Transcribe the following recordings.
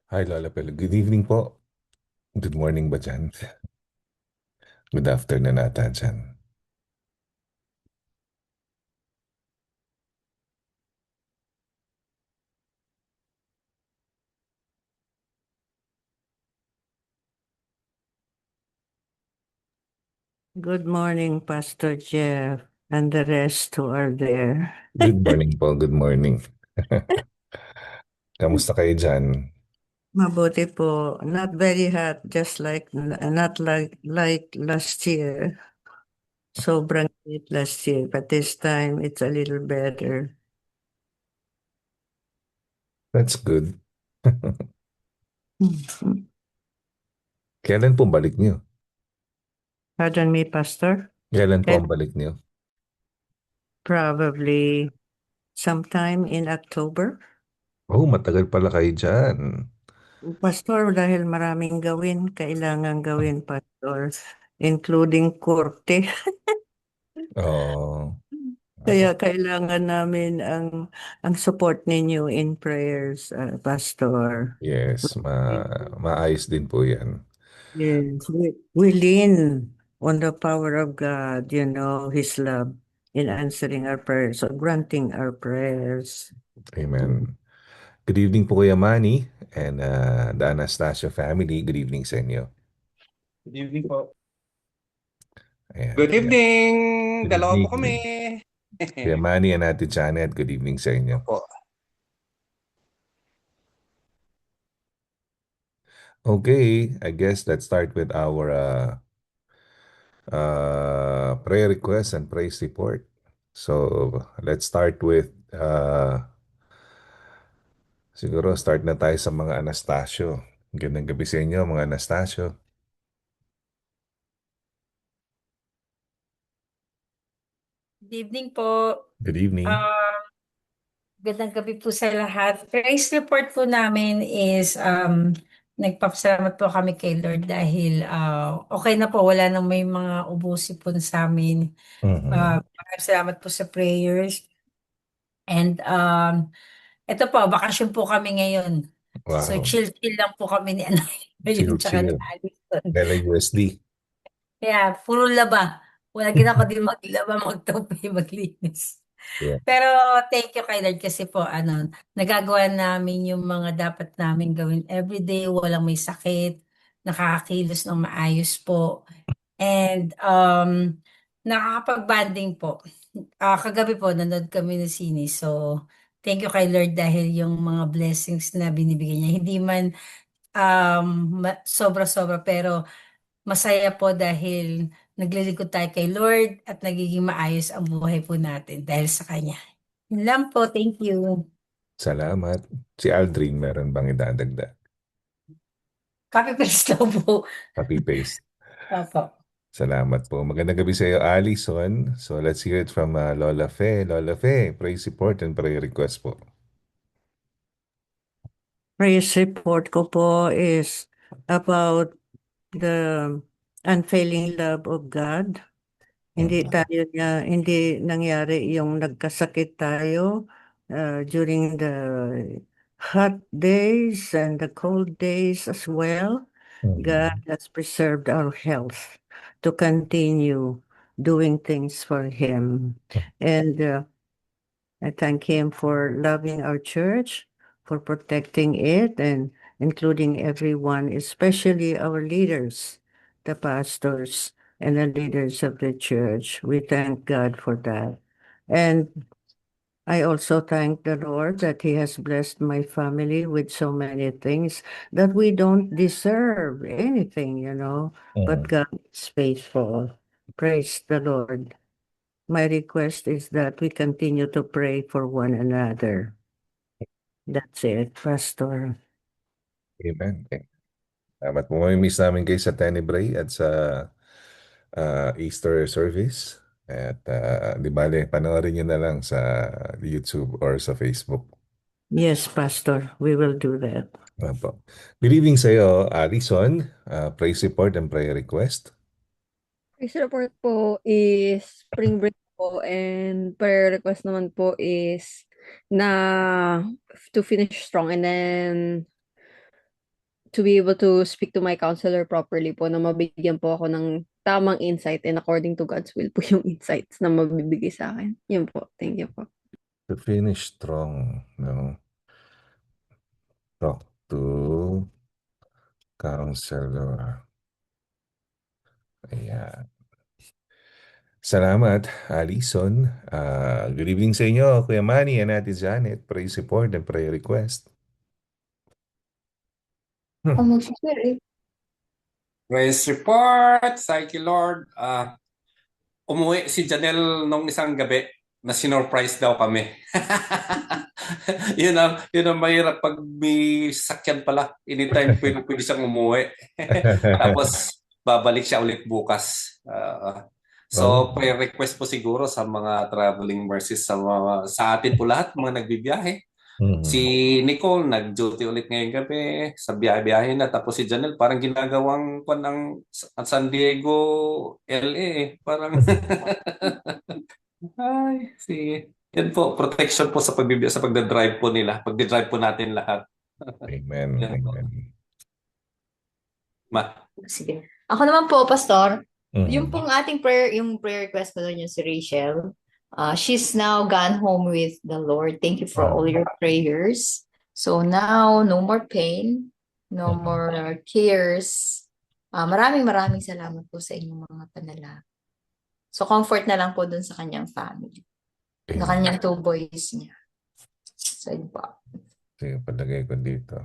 Hi, Lola Pel. Good evening po. Good morning ba dyan? Good afternoon ata dyan. Good morning, Pastor Jeff, and the rest who are there. Good morning po. Good morning. Kamusta kayo dyan? Mabuti po. Not very hot, just not like last year. Sobrang heat last year, but this time it's a little better. That's good. Mhm. Kailan po balik niyo? Pardon me, Pastor. Kailan po Can ang balik niyo? probably sometime in October. Oh, matagal pala kayo dyan. Pastor, dahil maraming gawin, kailangan gawin, Pastor, including korte. Oh, Kaya oo. kailangan namin ang support ninyo in prayers, Pastor. Yes, maayos din po yan. Yes, we lean on the power of God, His love in answering our prayers or granting our prayers. Amen. Good evening po Kuya Manny and the Anastasio family. Good evening sa inyo. Good evening po. Ayan. Good evening! Good Dalawa po kami. evening. Kuya Manny and Ate Janet, good evening sa inyo. Opo. Okay, I guess let's start with our prayer request and praise report. So let's start with siguro start na tayo sa mga Anastasio. Gandang gabi sa inyo mga Anastasio. Good evening po. Good evening. Gandang gabi po sa lahat. Praise report po namin is nagpapasalamat po kami kay Lord dahil okay na po, wala nang may mga ubusi po sa amin. Mhm. Maraming salamat po sa prayers. And ito po, bakasyon po kami ngayon. So Wow. chill-chill lang po kami ni Anay Chill, ngayon tsaka ni chill. Alison. Dala USD. Kaya puro laba. Wala ginagawa din maglaba, magtupi, maglinis. Yeah. Pero thank you kay Lord kasi po nagagawa namin yung mga dapat namin gawin everyday, walang may sakit, nakakakilos ng maayos po. And nakakapag-banding po. Kagabi po nanood kami ng sine. So thank you kay Lord dahil yung mga blessings na binibigay niya hindi man sobra-sobra pero masaya po dahil naglilingkod tayo kay Lord at nagiging maayos ang buhay po natin dahil sa Kanya. Yun lang po, thank you. Salamat. Si Aldrin, meron bang idadagdag? Copy paste daw po. Copy paste. Opo. Salamat po. Magandang gabi sa iyo, Alison. So let's hear it from Lola Fe. Lola Fe, praise report and prayer request po. Praise report ko po is about the unfailing love of God. Mhm. Hindi nangyari yung nagkasakit tayo during the hot days and the cold days as well. God Mhm. has preserved our health to continue doing things for Him. And I thank Him for loving our church, for protecting it, and including everyone, especially our leaders, the pastors, and the leaders of the church. We thank God for that. And I also thank the Lord that He has blessed my family with so many things that we don't deserve anything, but Mhm. God is faithful. Praise the Lord. My request is that we continue to pray for one another. That's it, Pastor. Amen. Salamat po. Mamimiss namin kayo sa Tenebrae at sa Easter service. At di bale, panoorin nyo na lang sa YouTube or sa Facebook. Yes, Pastor, we will do that. Opo. Good evening sa iyo, Alison. Praise report and prayer request. Praise report po is spring break po and prayer request naman po is na to finish strong and then to be able to speak to my counselor properly po, na mabigyan po ako ng tamang insight and according to God's will po yung insights na mabibigay sa akin. Yun po. Thank you po. To finish strong, no? Talk to counselor. Ayan. Salamat, Alison. Good evening sa inyo, Kuya Manny and Ate Janet. Praise report and prayer request. Praise report. Thank you, Lord. Umuwi si Janelle nung isang gabi na sinurprise daw kami. Yun ang mahirap pag may sakyan pala. Anytime pwede siyang umuwi. Tapos babalik siya ulit bukas. So prayer request po siguro sa mga traveling mercies sa atin po lahat, mga nagbibiyahe. Si Nicole nag-duty ulit ngayong gabi sa biyahe na, tapos si Janelle parang ginagawang ng San Diego, LA. Parang ay, sige. Yan po, protection po sa sa pagdadrive po nila. Pagdadrive po natin lahat. Amen. Yan po. Amen. Sige. Ako naman po, Pastor, yung Mhm. pong ating prayer, yung prayer request ko doon yung si Rachel. She's now gone home with the Lord. Thank you for all your prayers. So now, no more pain, no more tears. Maraming salamat po sa inyong mga panalangin. So comfort na lang po doon sa kanyang family. Sa kanyang 2 boys niya. So yun po. Sige, palagay ko dito.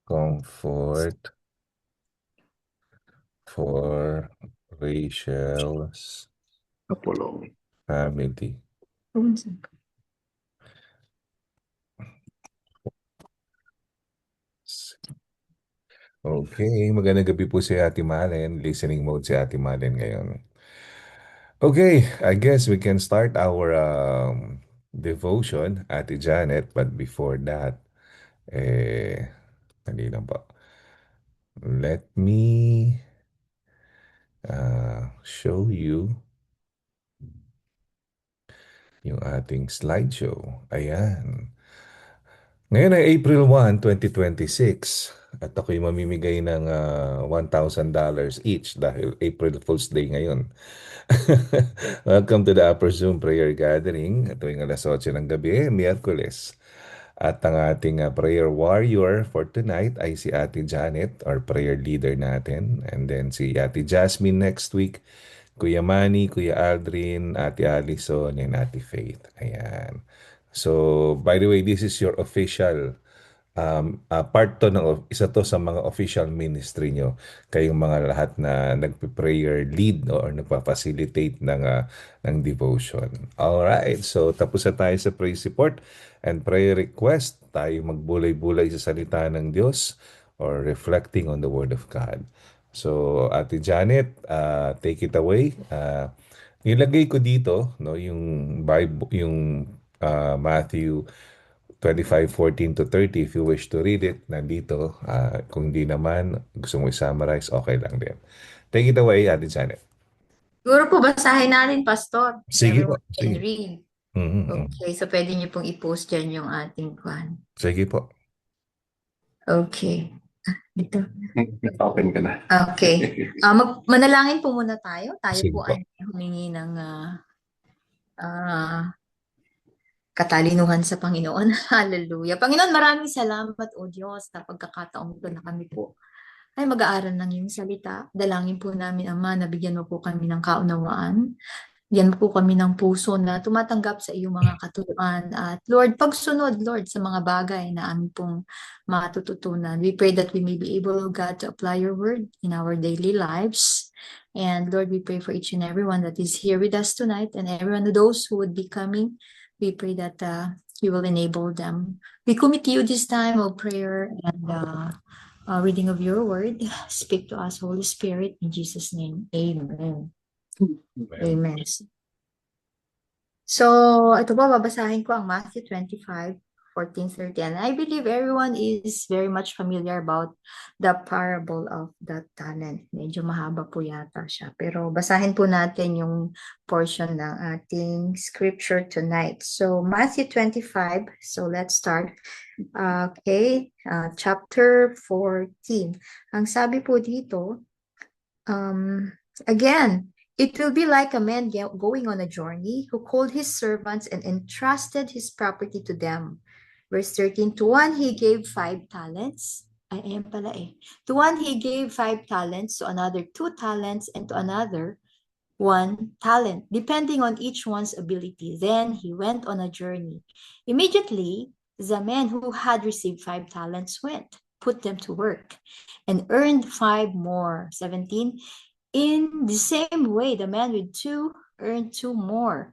Comfort for Rachel's family. Okay, magandang gabi po si Ate Malen. Listening mode si Ate Malen ngayon. Okay, I guess we can start our devotion, Ate Janet. But before that, hindi lang po. Let me show you yung ating slideshow. Ayan. Ngayon ay April 1, 2026 at ako'y mamimigay ng $1,000 each dahil April Fool's Day ngayon. Welcome to the Upper Zoom Prayer Gathering tuwing alas 8 ng gabi, Miyerkules. At ang ating prayer warrior for tonight ay si Ate Janet, our prayer leader natin. And then si Ate Jasmine next week, Kuya Manny, Kuya Aldrin, Ate Allison, and Ate Faith. Ayan. So, by the way, this is your official part to ng isa to sa mga official ministry nyo. Kayong mga lahat na nagpe-prayer lead or nagpa-facilitate ng devotion. Alright, so tapos na tayo sa praise report and prayer request. Tayo magbulay-bulay sa salita ng Diyos or reflecting on the Word of God. So, Ate Janet, take it away. Nilagay ko dito, no, yung Bible, yung Matthew 25:14-30. If you wish to read it, nandito. Kung di naman, gusto mo i-summarize, okay lang din. Take it away, Ate Janet. Siguro po basahin natin, Pastor. Sige po. Everyone can Sige. read. Mhm. Okay, so pwede niyo pong i-post dyan yung ating kwan. Sige po. Okay. Dito. Open ka na. Okay. Manalangin po muna tayo. Tayo Sige po po. ay humingi ng katalinuhan sa Panginoon. Hallelujah. Panginoon, maraming salamat, O Diyos, na pagkakataong ito na kami po ay mag-aaral ng iyong salita. Dalangin po namin, Ama, na bigyan mo po kami ng kaunawaan. Bigyan mo po kami ng puso na tumatanggap sa iyong mga katuruan. At Lord, pagsunod, Lord, sa mga bagay na amin pong matututunan. We pray that we may be able, God, to apply your word in our daily lives. And Lord, we pray for each and everyone that is here with us tonight and everyone of those who would be coming. We pray that you will enable them. We commit to you this time of prayer and reading of your word. Speak to us, Holy Spirit, in Jesus' name. Amen. Amen. So, ito po, babasahin ko ang Matthew 25, 14:30. And I believe everyone is very much familiar about the parable of the talent. Medyo mahaba po yata siya. Pero basahin po natin yung portion ng ating scripture tonight. So Matthew 25. So let's start. Okay, chapter 14. Ang sabi po dito, again, it will be like a man going on a journey who called his servants and entrusted his property to them. Verse 13, to one he gave 5 talents. Ayan pala eh. To one he gave 5 talents, to another 2 talents, and to another 1 talent, depending on each one's ability. Then he went on a journey. Immediately, the man who had received 5 talents went, put them to work, and earned 5 more. 17, in the same way, the man with 2 earned 2 more.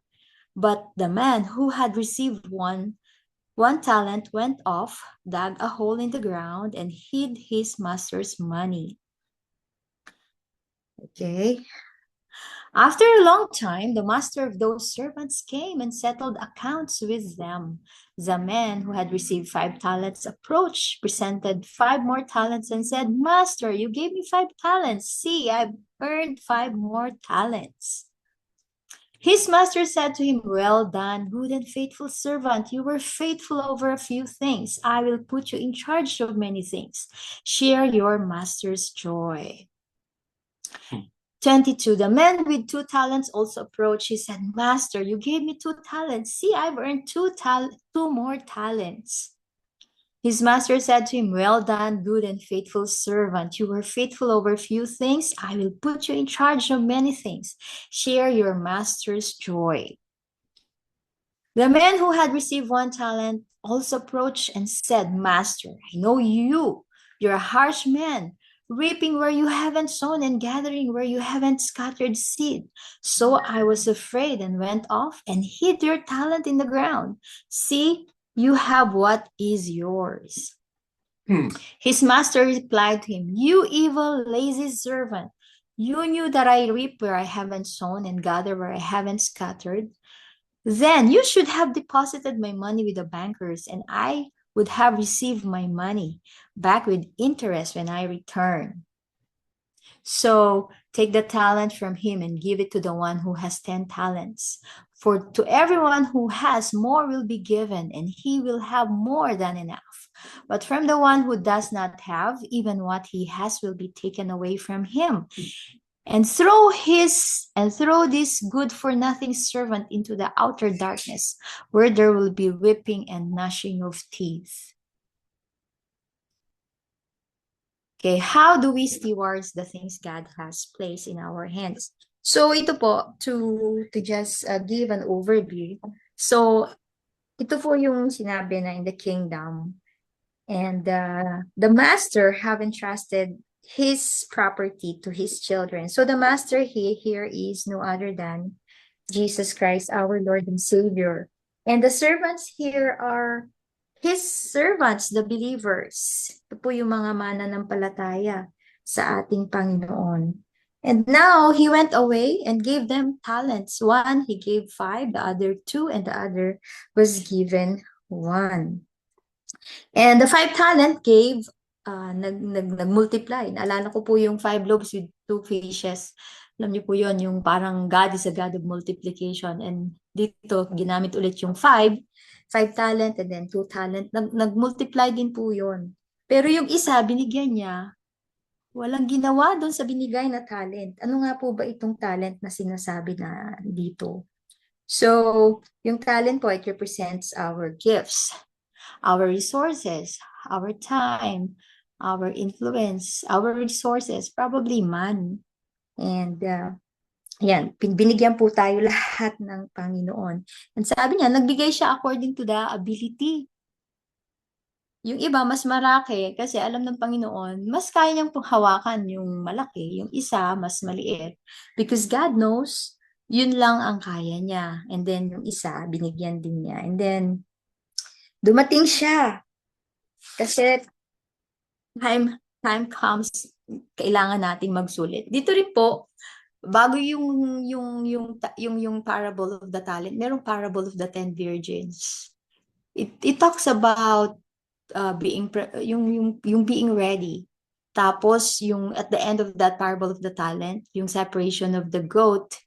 But the man who had received one talent went off, dug a hole in the ground, and hid his master's money. Okay. After a long time, the master of those servants came and settled accounts with them. The man who had received 5 talents approached, presented 5 more talents, and said, Master, you gave me 5 talents. See, I've earned 5 more talents. His master said to him, well done, good and faithful servant. You were faithful over a few things. I will put you in charge of many things. Share your master's joy. 22, the man with 2 talents also approached. He said, Master, you gave me 2 talents. See, I've earned 2 more talents. His master said to him, well done, good and faithful servant. You were faithful over a few things. I will put you in charge of many things. Share your master's joy. The man who had received 1 talent also approached and said, Master, I know you're a harsh man, reaping where you haven't sown and gathering where you haven't scattered seed. So I was afraid and went off and hid your talent in the ground. See, you have what is yours. His master replied to him, you evil, lazy servant. You knew that I reap where I haven't sown and gather where I haven't scattered. Then you should have deposited my money with the bankers, and I would have received my money back with interest when I return. So take the talent from him and give it to the one who has 10 talents. For to everyone who has, more will be given, and he will have more than enough. But from the one who does not have, even what he has will be taken away from him. And throw this good-for-nothing servant into the outer darkness, where there will be weeping and gnashing of teeth. Okay, how do we steward the things God has placed in our hands? So ito po, to just give an overview. So ito po yung sinabi na in the kingdom. And the master have entrusted his property to his children. So the master here is no other than Jesus Christ, our Lord and Savior. And the servants here are his servants, the believers. Ito po yung mga mananampalataya sa ating Panginoon. And now he went away and gave them talents. 1, he gave 5, the other 2, and the other was given 1. And the 5 talent gave, nag-multiply. Naalala ko po yung 5 loaves with 2 fishes. Alam niyo po yun, yung parang God is a God of multiplication. And dito, ginamit ulit yung 5 talent and then 2 talent. Nag-multiply din po yun. Pero yung isa, binigyan niya, walang ginawa doon sa binigay na talent. Ano nga po ba itong talent na sinasabi na dito? So, yung talent po, it represents our gifts, our resources, our time, our influence, our resources, probably money. And yan, binigyan po tayo lahat ng Panginoon. And sabi niya, nagbigay siya according to the ability. Yung iba, mas maraki kasi alam ng Panginoon, mas kaya niyang hawakan yung malaki, yung isa, mas maliit. Because God knows, yun lang ang kaya niya. And then yung isa, binigyan din niya. And then, dumating siya. Kasi time comes, kailangan nating magsulit. Dito rin po, bago yung parable of the talent, merong parable of the 10 virgins. It talks about yung being ready. Tapos yung at the end of that parable of the talent, yung separation of the goat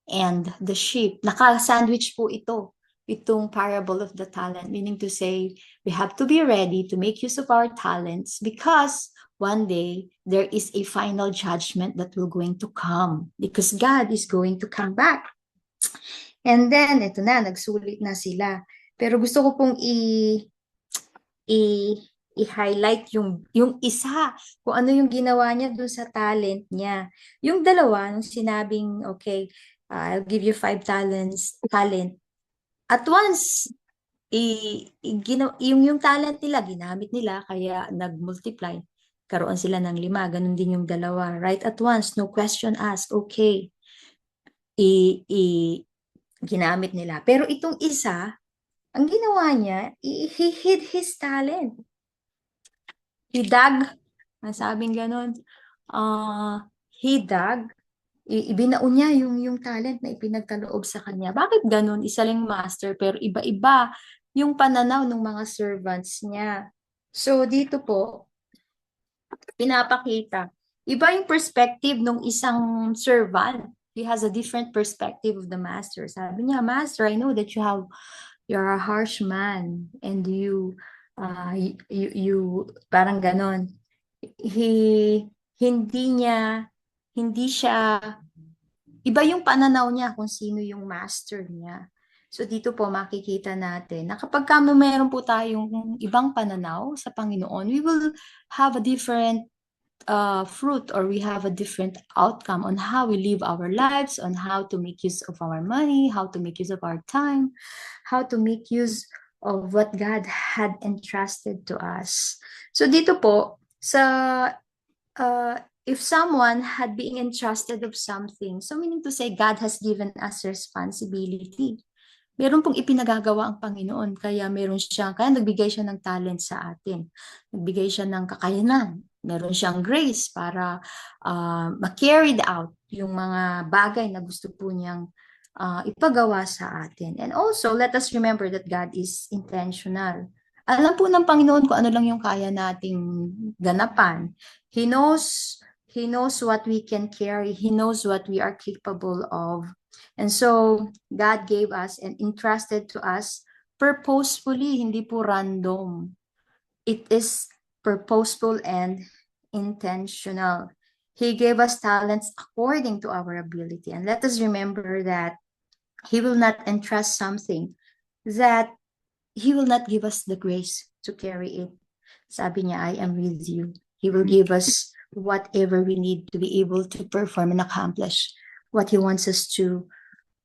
and the sheep. Naka-sandwich po itong parable of the talent, meaning to say we have to be ready to make use of our talents because one day there is a final judgment that will going to come because God is going to come back. And then, ito na, nagsulit na sila. Pero gusto ko pong i-highlight yung isa, kung ano yung ginawa niya dun sa talent niya. Yung dalawa, nung sinabing, okay, I'll give you 5 talent. At once, yung talent nila, ginamit nila, kaya nag-multiply. Karoon sila ng 5, ganun din yung dalawa. Right at once, no question asked, okay. Ginamit nila. Pero itong isa, ang ginawa niya, he hid his talent. He dug, masabing ganon, he dug, ibinaon niya yung talent na ipinagkaloob sa kanya. Bakit ganon? Isa lang master, pero iba-iba yung pananaw ng mga servants niya. So, dito po, pinapakita, iba yung perspective ng isang servant. He has a different perspective of the master. Sabi niya, Master, I know that you're a harsh man and you parang ganon. Hindi siya, iba yung pananaw niya kung sino yung master niya. So dito po makikita natin na kapag meron po tayong ibang pananaw sa Panginoon, we will have a different fruit, or we have a different outcome on how we live our lives, on how to make use of our money, how to make use of our time, how to make use of what God had entrusted to us. So dito po, if someone had been entrusted of something, so meaning to say God has given us responsibility. Meron pong ipinagagawa ang Panginoon, kaya nagbigay siya ng talent sa atin. Nagbigay siya ng kakayanan. Meron siyang grace para ma-carried out yung mga bagay na gusto po niyang ipagawa sa atin. And also, let us remember that God is intentional. Alam po ng Panginoon kung ano lang yung kaya nating ganapan. He knows what we can carry. He knows what we are capable of. And so, God gave us and entrusted to us purposefully, hindi po random. It is purposeful and intentional. He gave us talents according to our ability. And let us remember that He will not entrust something that He will not give us the grace to carry it. Sabi niya, I am with you. He will give us whatever we need to be able to perform and accomplish what He wants us to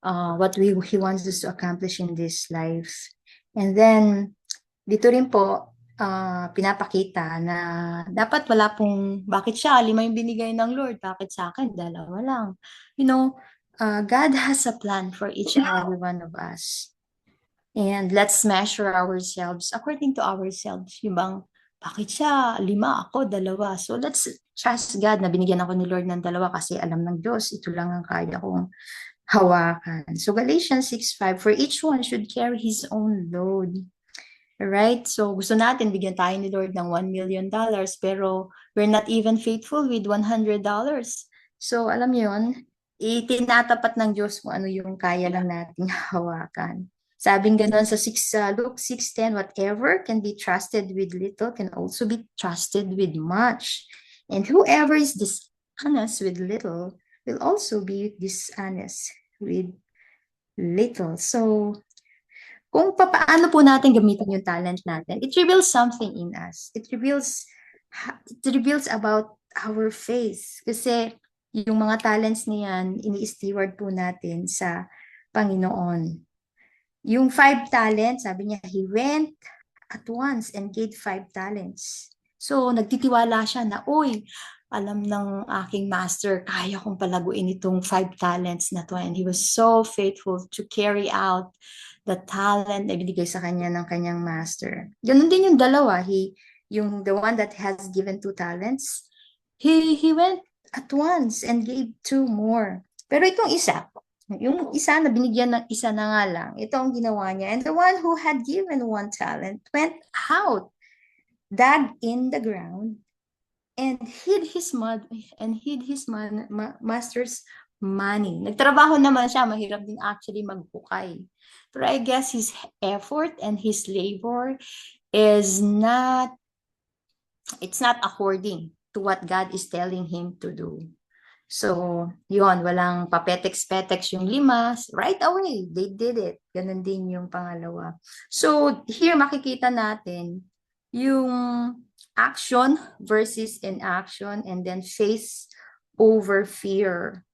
He wants us to accomplish in this life. And then, dito rin po, pinapakita na dapat wala pong, bakit siya, 5 yung binigay ng Lord, bakit sa akin, 2 lang. God has a plan for each and every one of us. And let's measure ourselves according to ourselves. Yung bang, bakit siya, 5, ako, 2. So let's trust God na binigyan ako ni Lord ng 2 kasi alam ng Diyos, ito lang ang kaya kong hawakan. So Galatians 6:5, for each one should carry his own load. Right? So gusto natin bigyan tayo ni Lord ng $1 million, pero we're not even faithful with $100. So alam niyo yun, itinatapat ng Diyos kung ano yung kaya lang nating hawakan. Sabing ganoon sa Luke 6:10, whatever can be trusted with little can also be trusted with much. And whoever is dishonest with little will also be dishonest with little. So, kung paano po natin gamitin yung talent natin, it reveals something in us. It reveals about our faith. Kasi yung mga talents niyan, ini-steward po natin sa Panginoon. Yung 5 talents, sabi niya, he went at once and gave 5 talents. So, nagtitiwala siya na, uy, alam ng aking master, kaya kong palaguin itong 5 talents na to. And he was so faithful to carry out the talent na binigay sa kanya ng kanyang master. Ganun din yung dalawa. The one that has given 2 talents, he went at once and gave 2 more. Pero itong isa, Yung isa na binigyan ng isa na nga lang, ito ang ginawa niya. And the one who had given 1 talent went out, dug in the ground, and hid his master's money. Nagtrabaho naman siya, mahirap din actually maghukay. But I guess his effort and his labor is not, it's not according to what God is telling him to do. So, yun, walang papetex-petex yung 5, right away, they did it. Ganun din yung pangalawa. So, here makikita natin yung action versus inaction, and then faith over fear.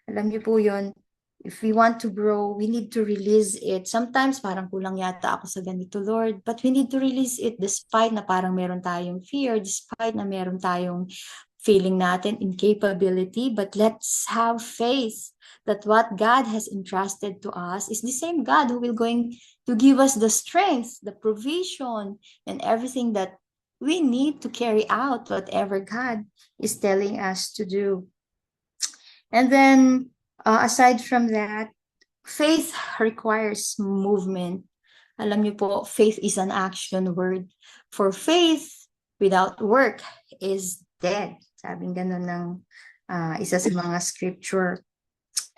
Alam niyo po yun, if we want to grow, we need to release it. Sometimes parang kulang yata ako sa ganito, Lord, but we need to release it despite na parang meron tayong fear, despite na meron tayong feeling natin incapability, but let's have faith that what God has entrusted to us is the same God who will going to give us the strength, the provision, and everything that we need to carry out whatever God is telling us to do. And then, aside from that, faith requires movement. Alam niyo po, faith is an action word. For faith without work is dead. Sabing ganun ng isa sa mga scripture.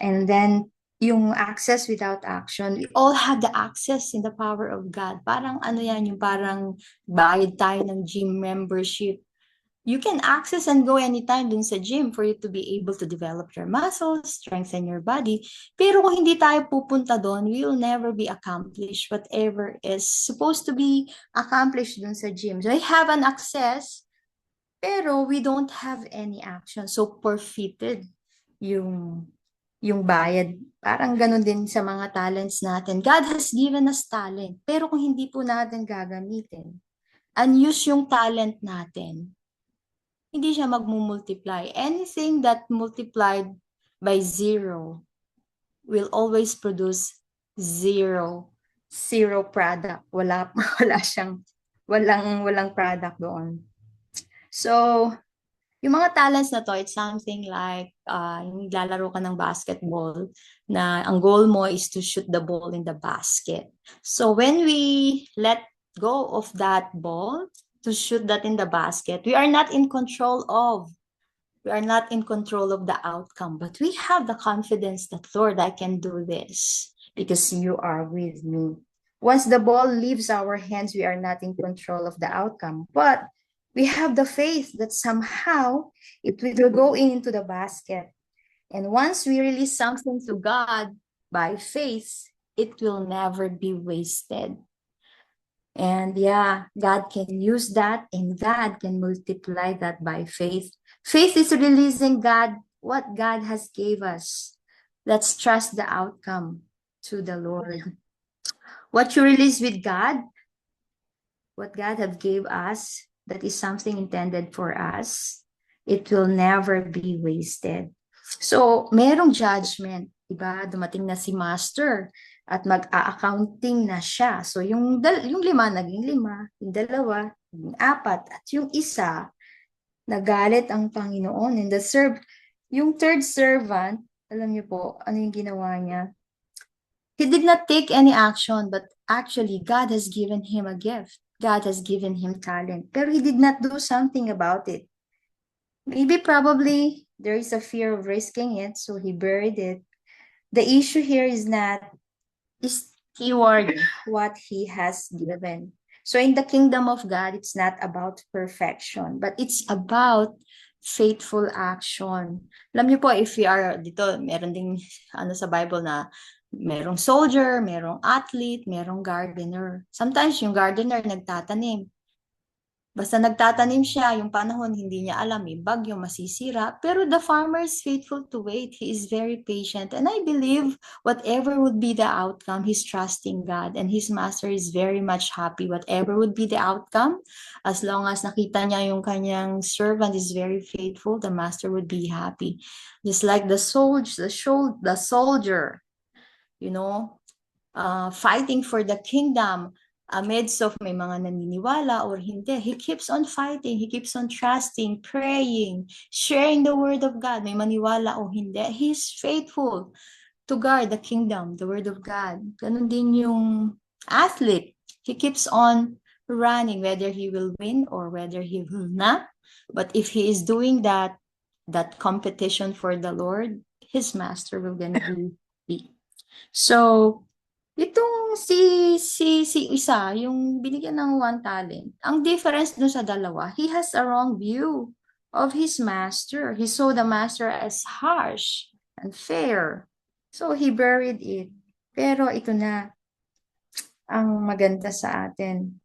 And then, yung access without action, we all have the access in the power of God. Parang ano yan, yung parang bayad tayo ng gym membership. You can access and go anytime dun sa gym for you to be able to develop your muscles, strengthen your body. Pero kung hindi tayo pupunta doon, we will never be accomplished whatever is supposed to be accomplished dun sa gym. So I have an access, pero we don't have any action. So forfeited yung bayad. Parang ganun din sa mga talents natin. God has given us talent, pero kung hindi po natin gagamitin, unuse yung talent natin, hindi siya magmumultiply. Anything that multiplied by 0 will always produce 0 product. Walang product doon. So, yung mga talents na to, it's something like, yung lalaro ka ng basketball, na ang goal mo is to shoot the ball in the basket. So, when we let go of that ball, to shoot that in the basket, we are not in control of the outcome, but we have the confidence that, Lord, I can do this because you are with me. Once the ball leaves our hands, we are not in control of the outcome, but we have the faith that somehow it will go into the basket. And once we release something to God by faith, it will never be wasted. And yeah, God can use that, and God can multiply that by faith. Faith is releasing what God has gave us. Let's trust the outcome to the Lord. What you release with God, what God have gave us, that is something intended for us, it will never be wasted. So, merong judgment, diba? Dumating na si Master at mag-a-accounting na siya. So, yung 5 naging 5, yung 2 naging 4, at yung isa, nagalit ang Panginoon. And yung third servant, alam niyo po, ano yung ginawa niya? He did not take any action, but actually, God has given him a gift. God has given him talent. Pero he did not do something about it. Maybe probably there is a fear of risking it, so he buried it. The issue here is steward what he has given. So in the kingdom of God, it's not about perfection, but it's about faithful action. Alam niyo po, if we are dito, meron ding sa Bible na merong soldier, merong athlete, merong gardener. Sometimes yung gardener nagtatanim. Basta nagtatanim siya, yung panahon hindi niya alam, may bagyo, masisira. Pero the farmer is faithful to wait. He is very patient. And I believe whatever would be the outcome, he's trusting God. And his master is very much happy. Whatever would be the outcome, as long as nakita niya yung kanyang servant is very faithful, the master would be happy. Just like the soldier, fighting for the kingdom, amidst of may mga naniniwala or hindi, he keeps on fighting, he keeps on trusting, praying, sharing the word of God, may maniwala o hindi, he's faithful to guard the kingdom, the word of God. Ganun din yung athlete. He keeps on running, whether he will win or whether he will not. But if he is doing that competition for the Lord, his master will gonna be. So, itong si isa, yung binigyan ng 1 talent, ang difference dun sa dalawa, he has a wrong view of his master. He saw the master as harsh and fair. So, he buried it. Pero ito na ang maganda sa atin.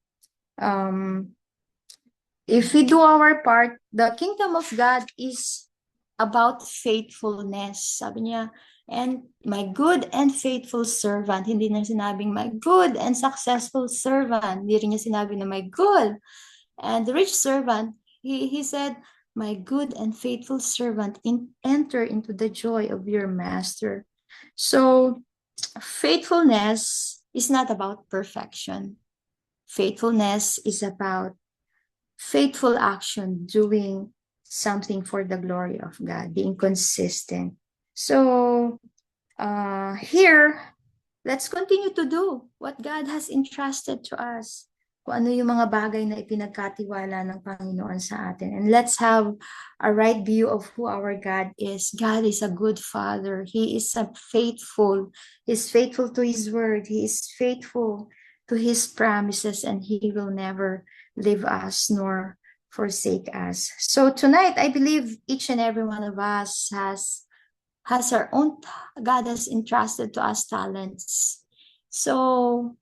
If we do our part, the kingdom of God is about faithfulness. Sabi niya, and my good and faithful servant. Hindi na sinabing my good and successful servant. Hindi rin niya sinabi na my good and rich servant. He said, my good and faithful servant, enter into the joy of your master. So, faithfulness is not about perfection. Faithfulness is about faithful action, doing something for the glory of God, being consistent. So, here, let's continue to do what God has entrusted to us. Kung ano yung mga bagay na ipinagkatiwala ng Panginoon sa atin. And let's have a right view of who our God is. God is a good Father. He is faithful. He's faithful to His word. He is faithful to His promises, and He will never leave us nor forsake us. So tonight, I believe each and every one of us has our own, God has entrusted to us talents. So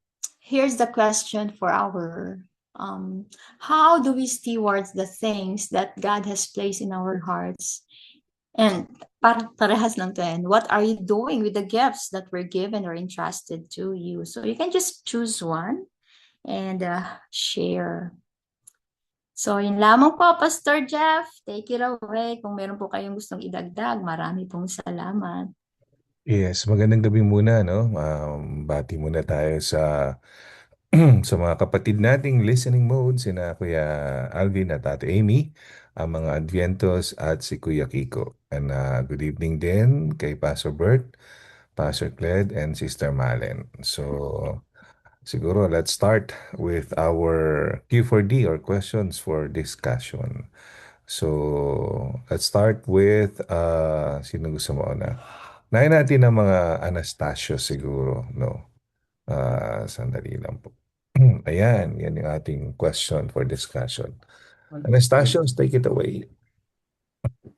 here's the question for our, how do we steward the things that God has placed in our hearts? And parehas lang to, and what are you doing with the gifts that were given or entrusted to you? So you can just choose one and share. So, yun lamang po, Pastor Jeff. Take it away. Kung meron po kayong gustong idagdag, marami pong salamat. Yes, magandang gabi muna, no? Bati muna tayo sa sa mga kapatid nating listening mode, sina Kuya Alvin at Ate Amy, ang mga Advientos at si Kuya Kiko. And good evening din kay Pastor Bert, Pastor Cled, and Sister Malen. So, siguro let's start with our Q4D or questions for discussion. So, let's start with, sino gusto mo na? Nahin natin ang mga Anastasio siguro, no? Sandali lang po. Ayan, yan yung ating question for discussion. Anastasio, take it away.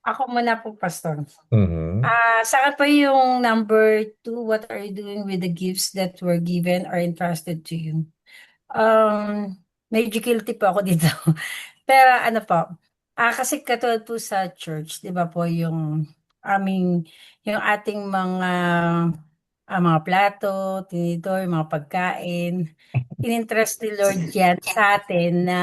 Ako muna po, Pastor. Mhm. Sa akin po yung number 2, what are you doing with the gifts that were given or entrusted to you? Medyo guilty po ako dito. Pero ano po, kasi katulad po sa church, di ba po yung yung ating mga plato, tinidor, mga pagkain, in-interest ni Lord yan sa atin na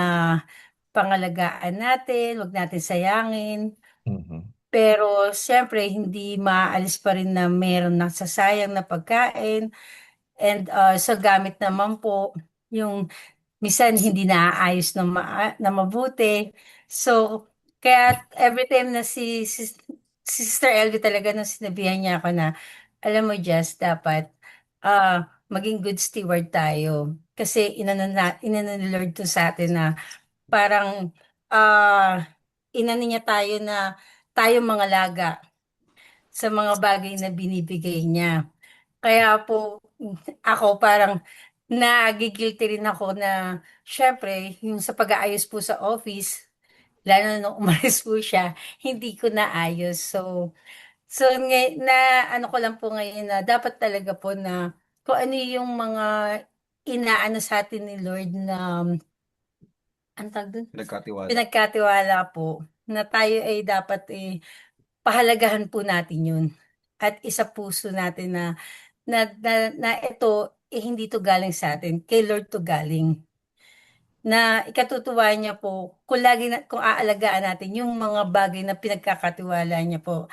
pangalagaan natin, wag natin sayangin. Mhm. Pero siyempre, hindi maaalis pa rin na meron nasasayang na pagkain. And sa gamit naman po, yung minsan hindi naaayos na mabuti. So, kaya every time na si Sister Elvie talaga nung sinabihan niya ako na, alam mo, Jess, dapat maging good steward tayo. Kasi inano ni Lord to sa atin na parang inano niya tayo na tayo mga laga sa mga bagay na binibigay niya. Kaya po, ako parang nagigilty rin ako na, syempre, yung sa pag-aayos po sa office, lalo na nung umalis po siya, hindi ko naayos. So ano ko lang po ngayon na dapat talaga po na kung ano yung mga inaano sa atin ni Lord na, ang tawag dun? Pinagkatiwala po, na tayo ay dapat pahalagahan po natin yun. At isa puso natin na ito, hindi to galing sa atin, kay Lord to galing. Na ikatutuwa niya po, kung aalagaan natin yung mga bagay na pinagkakatiwala niya po.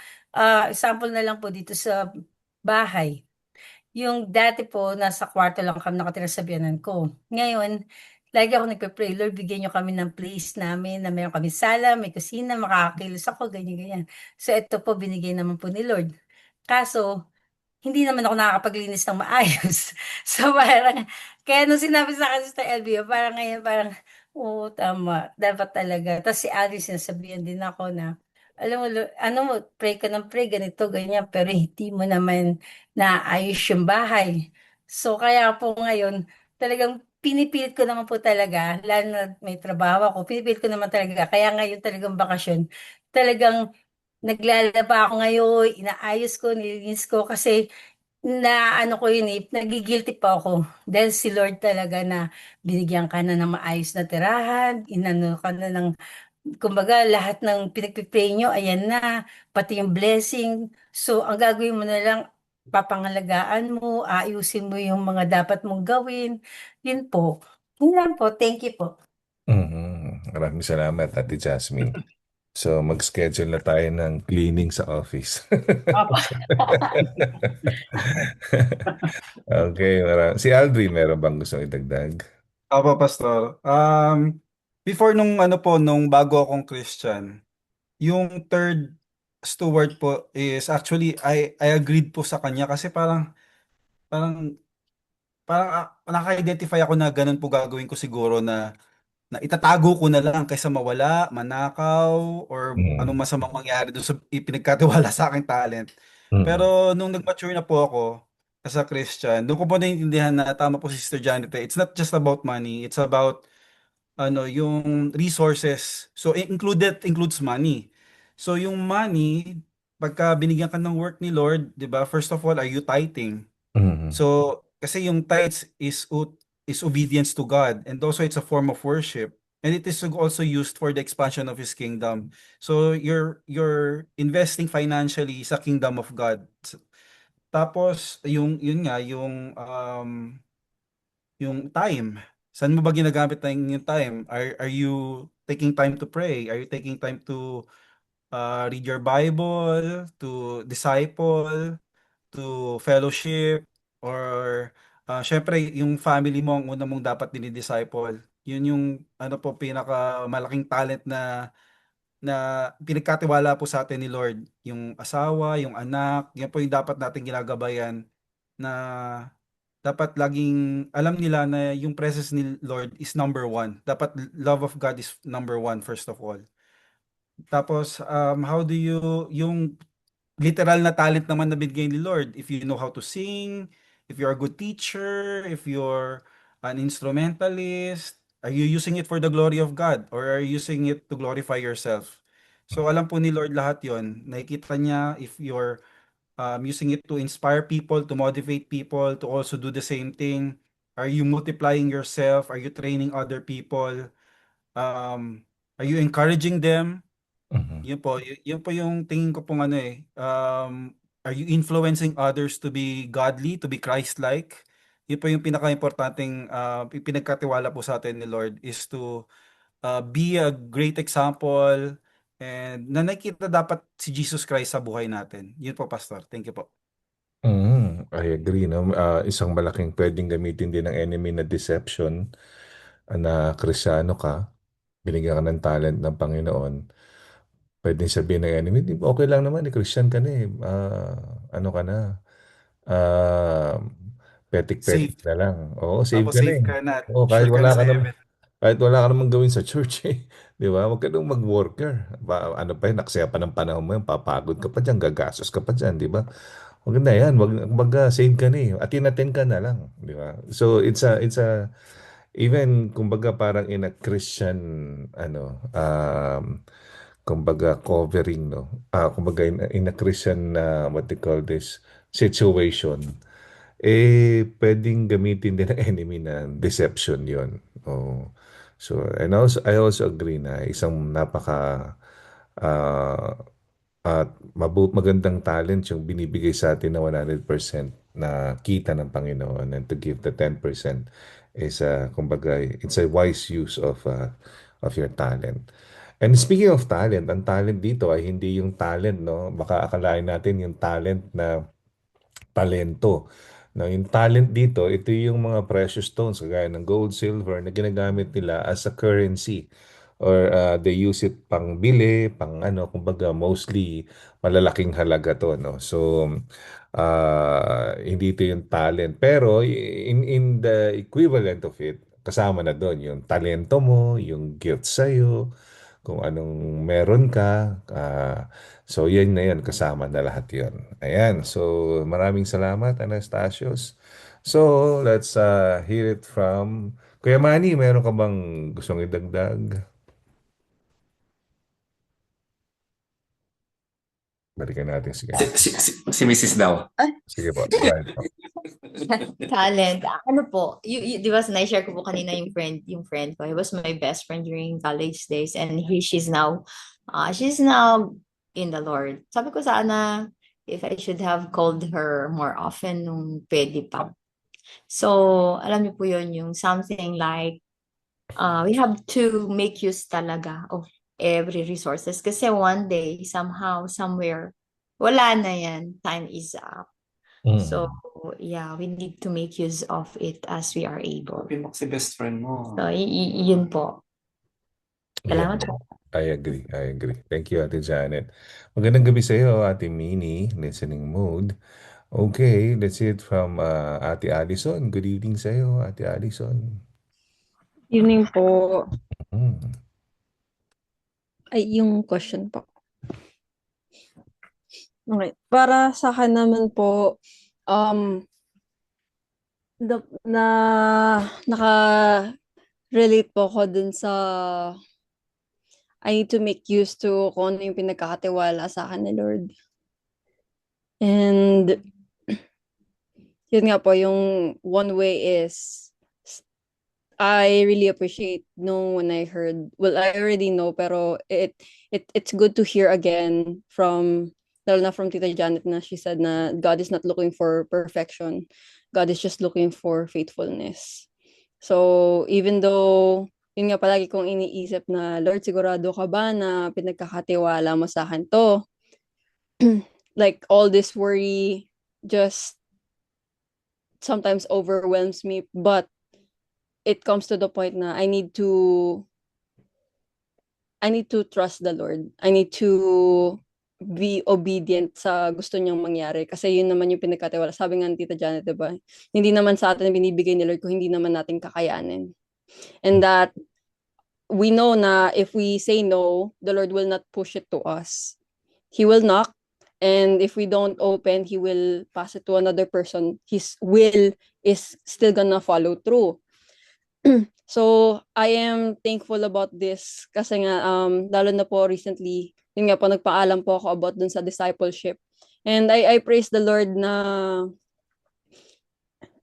Example na lang po dito sa bahay. Yung dati po, nasa kwarto lang kami nakatira sa biyanan ko. Ngayon, lagi ako nagpe-pray, Lord, bigyan niyo kami ng place namin na mayroon kami sala, may kusina, makakakilos ako, ganyan-ganyan. So, ito po, binigay naman po ni Lord. Kaso, hindi naman ako nakakapaglinis ng maayos. So parang, kaya nung sinabi sa akin Sister LB, parang ngayon, parang, oo, tama, dapat talaga. Tapos si Alice, sinasabihan din ako na, alam mo, ano mo, pray ka ng pray, ganito, ganyan, pero hindi mo naman naayos yung bahay. So kaya po ngayon, talagang pinipilit ko naman po talaga, lalo na may trabaho ako, pinipilit ko naman talaga. Kaya ngayon talagang bakasyon, talagang naglalaba ako ngayon, inaayos ko, nililinis ko kasi na ano ko yun eh, nagigilty pa ako. Dahil si Lord talaga na binigyan ka na ng maayos na tirahan, inano ka na ng, kumbaga lahat ng pinagpipray nyo, ayan na, pati yung blessing. So ang gagawin mo na lang, papangalagaan mo, ayusin mo yung mga dapat mong gawin. Yun po. Yun lang po. Thank you po. Maraming salamat, Ate Jasmine. So, mag-schedule na tayo ng cleaning sa office. Opo. Okay, si Aldrin, meron bang gusto idagdag? Opo, Pastor. Before nung ano po, nung bago akong Christian, yung third steward po is actually I agreed po sa kanya kasi parang naka-identify ako na ganun po gagawin ko siguro na itatago ko na lang kaysa mawala, manakaw, or anong Mm. masamang mangyari doon sa ipinagkatiwala sa aking talent. Mm. Pero nung nag-mature na po ako as a Christian, doon ko po naiintindihan na tama po si Sister Janet. It's not just about money, it's about yung resources. So includes money. So yung money, pagka binigyan ka ng work ni Lord, 'di ba? First of all, are you tithing? Mm. So kasi yung tithes is obedience to God, and also it's a form of worship. And it is also used for the expansion of His kingdom. So you're investing financially sa kingdom of God. Tapos yun nga yung time. Saan mo ba ginagamit yung time? Are you taking time to pray? Are you taking time to read your Bible, to disciple, to fellowship, or syempre yung family mo ang una mong dapat dinidisciple. Yun yung ano po pinakamalaking talent na pinagkatiwala po sa atin ni Lord. Yung asawa, yung anak, yan po yung dapat nating ginagabayan na dapat laging alam nila na yung presence ni Lord is number one. Dapat love of God is number one first of all. Tapos, how do yung literal na talent naman na binigay ni Lord, if you know how to sing, if you're a good teacher, if you're an instrumentalist, are you using it for the glory of God or are you using it to glorify yourself? So alam po ni Lord lahat yon. Nakikita niya if you're using it to inspire people, to motivate people, to also do the same thing. Are you multiplying yourself? Are you training other people? Um, are you encouraging them? Mhm. Yun po yung tingin ko pong ano eh. Are you influencing others to be godly, to be Christ-like? Yun po yung pinaka-importanting pinagkatiwala po sa atin ni Lord is to be a great example and na nakikita dapat si Jesus Christ sa buhay natin. Yun po, Pastor. Thank you po. I agree, no? Isang malaking pwedeng gamitin din ng enemy na deception, na Krisyano ka, binigyan ka ng talent ng Panginoon. Pwedeng sabihin ng enemy, "Di ba okay lang naman, Christian ka na eh. Ano ka na, ah, Safe. petik-petik na lang. Oo, save Tapos ka na safe eh. ka na. Oo, Sure ka na sa heaven. kahit wala ka namang gawin sa church eh. Di ba? Huwag ka nang mag-worker. Ano pa yun, naksaya pa ng panahon mo yun, papagod ka pa dyan, gagastos ka pa dyan, di ba? Huwag na yan, save ka na eh. Atin-atin ka na lang, di ba? So, even, kumbaga, parang in a Christian, kumbaga, covering, no? Kumbaga, in a Christian, what they call this, situation, pwedeng gamitin din ng enemy na deception yon. Oh. So, and I also agree na isang napaka ah, at magandang talent yung binibigay sa atin na 100% na kita ng Panginoon, and to give the 10% is kumbaga it's a wise use of your talent. And speaking of talent, ang talent dito ay hindi yung talent, no? Baka akalain natin yung talent na talento. No, yung talent dito, ito yung mga precious stones kagaya ng gold, silver na ginagamit nila as a currency or they use it pang bili, pang ano, kumbaga mostly malalaking halaga to, no? So hindi ito yung talent, pero in the equivalent of it, kasama na doon yung talento mo, yung gift sa'yo, kung anong meron ka. So yan na yan, kasama na lahat yun. Ayan, so maraming salamat, Anastasios. So let's hear it from Kuya Manny. Meron ka bang gustong idagdag? Balikan natin, sige. Si Mrs. daw. Sige po, go ahead po. Talent. Ano po, di ba, na-share ko po kanina yung friend ko. He was my best friend during college days and she's now in the Lord. Sabi ko sana, if I should have called her more often nung pwede pa. So, alam niyo po yun, yung something like, we have to make use talaga of every resources. Kasi one day, somehow, somewhere, wala na yan. Time is up. So, yeah, we need to make use of it as we are able. Sabi mo si best friend mo. So, yun po. Salamat po. I agree. I agree. Thank you, Ate Janet. Magandang gabi sa iyo, Ate Mini, listening mode. Okay, let's hear it from Ate Allison. Good evening sa iyo, Ate Allison. Evening po. Hmm. Ay, yung question po. Okay. Para sa akin naman po, naka-relate po ako dun sa I need to make use to kung ano yung pinagkakatiwala sa akin ni Lord. And yun nga po, yung one way is I really appreciate when I heard, well, I already know, pero it's good to hear again lalo na from Tita Janet na she said na God is not looking for perfection. God is just looking for faithfulness. So, even though, yun nga palagi kong iniisip na, Lord, sigurado ka ba na pinagkakatiwala mo sa akin to? Like, all this worry just sometimes overwhelms me, but it comes to the point na I need to trust the Lord. I need to be obedient sa gusto niyang mangyari. Kasi yun naman yung pinagkatiwala. Sabi nga ni Tita Janet, diba? Hindi naman sa atin binibigay ni Lord kung hindi naman natin kakayanin. And that we know na if we say no, the Lord will not push it to us. He will knock. And if we don't open, He will pass it to another person. His will is still gonna follow through. So, I am thankful about this kasi nga, lalo na po recently, yun nga po, nagpaalam po ako about dun sa discipleship. And I praise the Lord na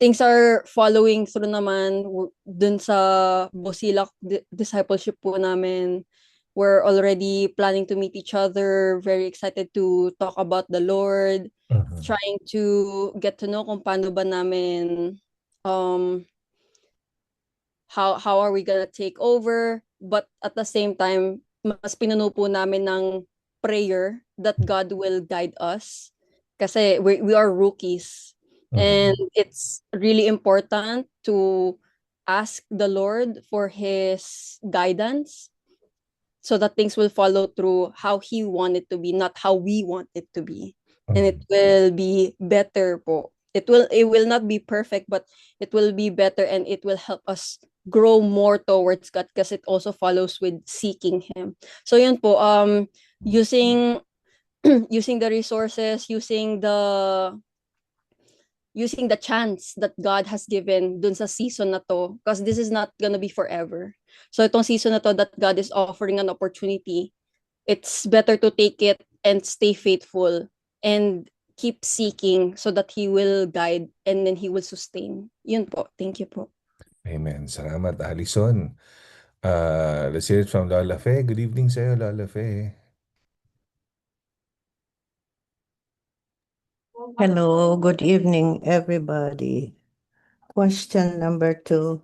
things are following through naman dun sa Bosilak discipleship po namin. We're already planning to meet each other, very excited to talk about the Lord, trying to get to know kung paano ba namin how are we gonna take over, but at the same time mas pinuno po namin ng prayer that God will guide us kasi we are rookies and it's really important to ask the Lord for His guidance so that things will follow through how He want it to be, not how we want it to be, and it will be better po. It will not be perfect, but it will be better and it will help us grow more towards God because it also follows with seeking Him. So yun po, using the resources, using the chance that God has given dun sa season na to, because this is not gonna be forever. So itong season na to that God is offering an opportunity, it's better to take it and stay faithful and keep seeking so that He will guide and then He will sustain. Yun po. Thank you po. Amen. Salamat, Allison. Let's hear it from Lola Fe. Good evening sa iyo, Lola Fe. Hello, good evening, everybody. Question number 2.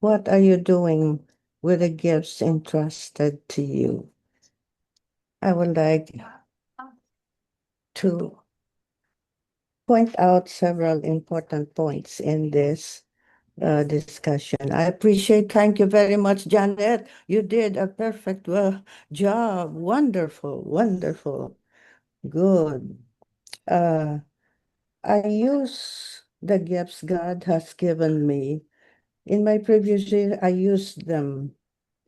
What are you doing with the gifts entrusted to you? I would like to point out several important points in this. discussion. I appreciate, thank you very much, Janet. You did a perfect job. Wonderful, wonderful. Good. I use the gifts God has given me. In my previous year, I used them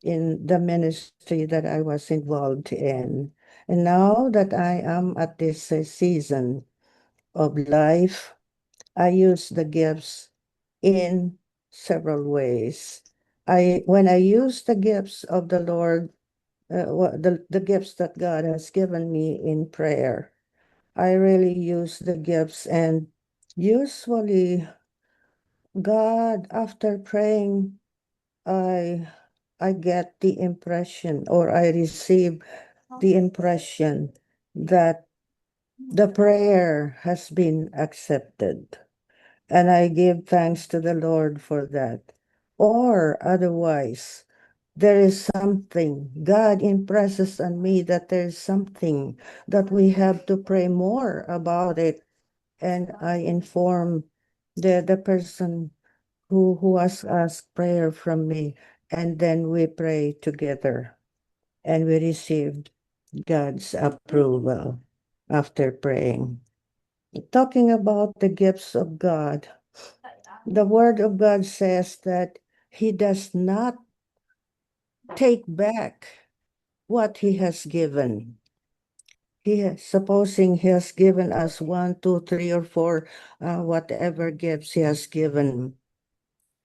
in the ministry that I was involved in. And now that I am at this season of life, I use the gifts in several ways. When I use the gifts of the Lord, the gifts that God has given me in prayer, I really use the gifts, and usually God, after praying, I I get the impression, or I receive the impression that the prayer has been accepted. And I give thanks to the Lord for that. Or otherwise, there is something, God impresses on me that there is something that we have to pray more about it. And I inform the person who has asked prayer from me. And then we pray together. And we received God's approval after praying. Talking about the gifts of God, the Word of God says that He does not take back what He has given. Supposing He has given us 1, 2, 3, or 4, whatever gifts He has given.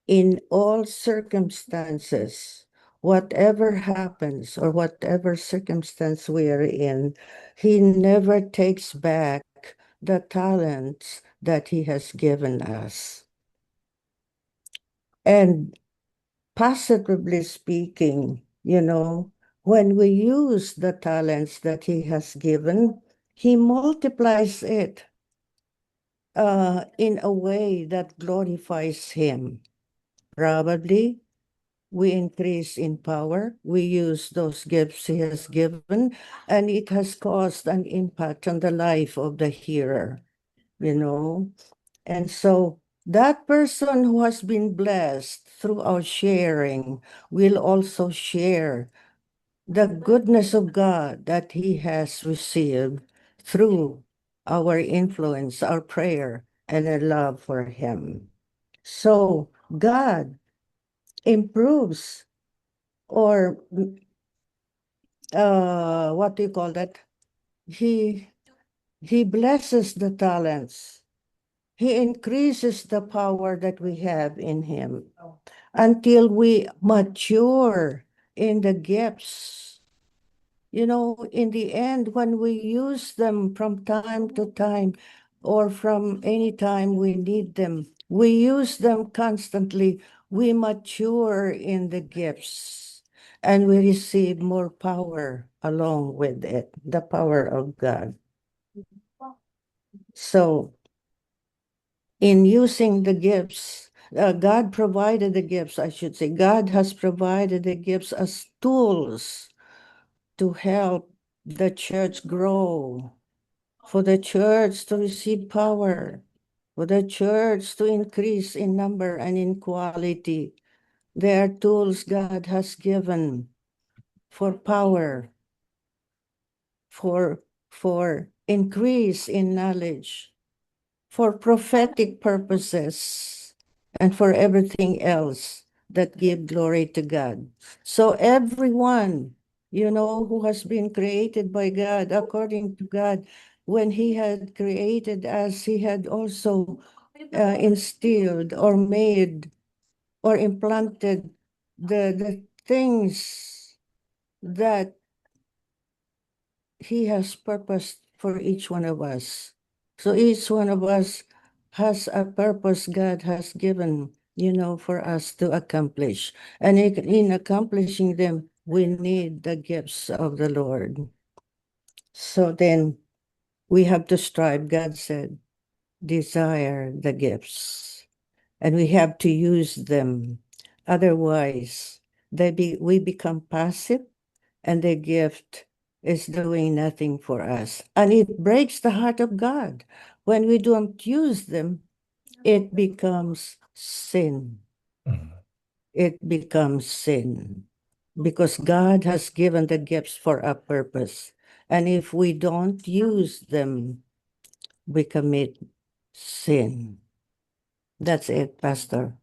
In all circumstances, whatever happens or whatever circumstance we are in, He never takes back the talents that He has given us. And positively speaking, when we use the talents that He has given, He multiplies it in a way that glorifies Him. Probably we increase in power, we use those gifts He has given, and it has caused an impact on the life of the hearer, And so that person who has been blessed through our sharing will also share the goodness of God that he has received through our influence, our prayer, and our love for Him. So God improves, or what do you call that? He blesses the talents. He increases the power that we have in Him until we mature in the gifts. In the end, when we use them from time to time, or from any time we need them, we use them constantly, we mature in the gifts, and we receive more power along with it, the power of God. So, in using the gifts, God provided the gifts, I should say. God has provided the gifts as tools to help the church grow, for the church to receive power, for the church to increase in number and in quality. They are tools God has given for power, for increase in knowledge, for prophetic purposes, and for everything else that give glory to God. So everyone, who has been created by God, according to God, when He had created us, He had also instilled or made or implanted the things that He has purposed for each one of us. So each one of us has a purpose God has given, for us to accomplish. And in accomplishing them, we need the gifts of the Lord. So then we have to strive, God said, desire the gifts. And we have to use them. Otherwise, we become passive, and the gift is doing nothing for us. And it breaks the heart of God. When we don't use them, it becomes sin. it becomes sin. Because God has given the gifts for a purpose. And if we don't use them, we commit sin. That's it, Pastor.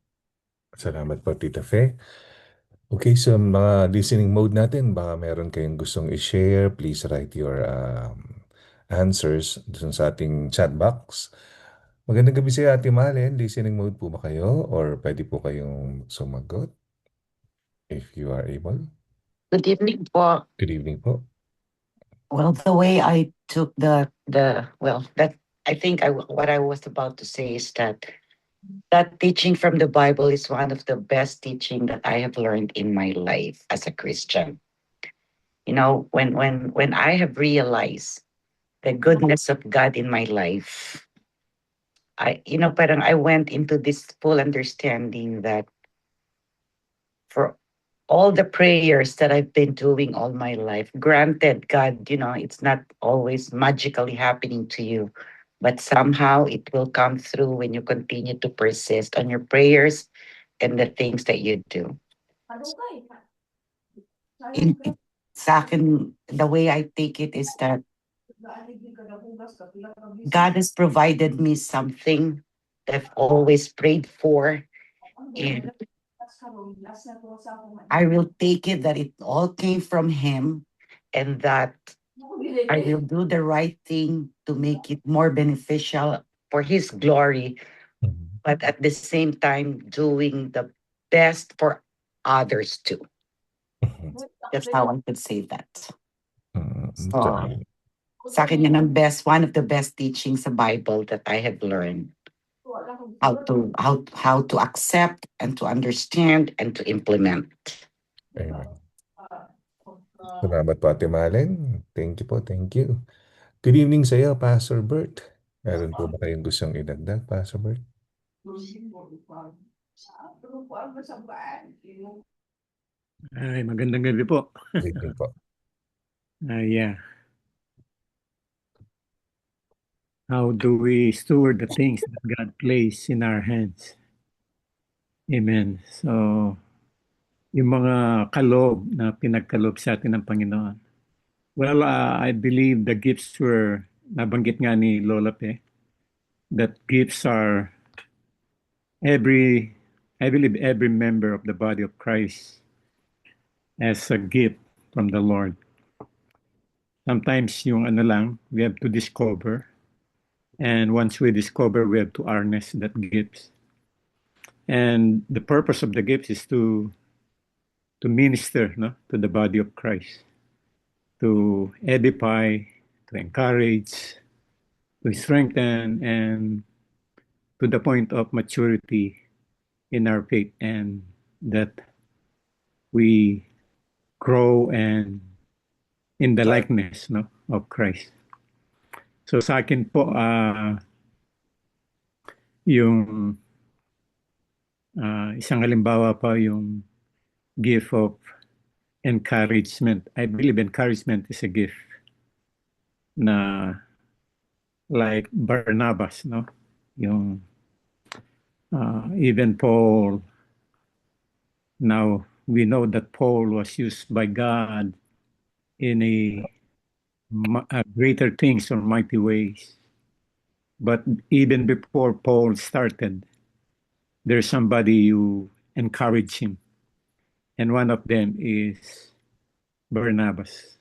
Salamat po, Tita Fe. Okay, sa mga listening mode natin, baka meron kayong gustong i-share, please write your answers dun sa ating chat box. Magandang gabi sa Ate Malen. Listening mode po ba kayo? Or pwede po kayong sumagot if you are able? Good evening po. Good evening po. Well, the way I took that I think what I was about to say is that teaching from the Bible is one of the best teaching that I have learned in my life as a Christian. You know, when I have realized the goodness of God in my life, parang I went into this full understanding that for all the prayers that I've been doing all my life, granted, God, it's not always magically happening to you, but somehow it will come through when you continue to persist on your prayers and the things that you do. Sa akin, the way I take it is that God has provided me something that I've always prayed for, and I will take it that it all came from Him, and that I will do the right thing to make it more beneficial for His glory, but at the same time doing the best for others too. That's how I could say that. So, sa akin yan ang one of the best teachings sa Bible that I have learned. How to accept and to understand and to implement. Amen. Salamat po, Ate Malen. Thank you po, thank you. Good evening sa iyo, Pastor Bert. Meron po ba kayong gustong idagdag, Pastor Bert? Ay, magandang gabi po. Good evening po. Yeah. How do we steward the things that God placed in our hands? Amen. So, yung mga kaloob na pinagkaloob sa atin ng Panginoon. Well, I believe the gifts were, nabanggit nga ni Lola Pe, that gifts are I believe every member of the body of Christ as a gift from the Lord. Sometimes yung we have to discover. And once we discover, we have to harness that gifts. And the purpose of the gifts is to minister to the body of Christ, to edify, to encourage, to strengthen, and to the point of maturity in our faith, and that we grow and in the likeness of Christ. So sa akin po, yung isang halimbawa pa yung gift of encouragement. I believe encouragement is a gift na like Barnabas, yung even Paul. Now we know that Paul was used by God in a greater things or mighty ways. But even before Paul started, there's somebody who encouraged him. And one of them is Barnabas.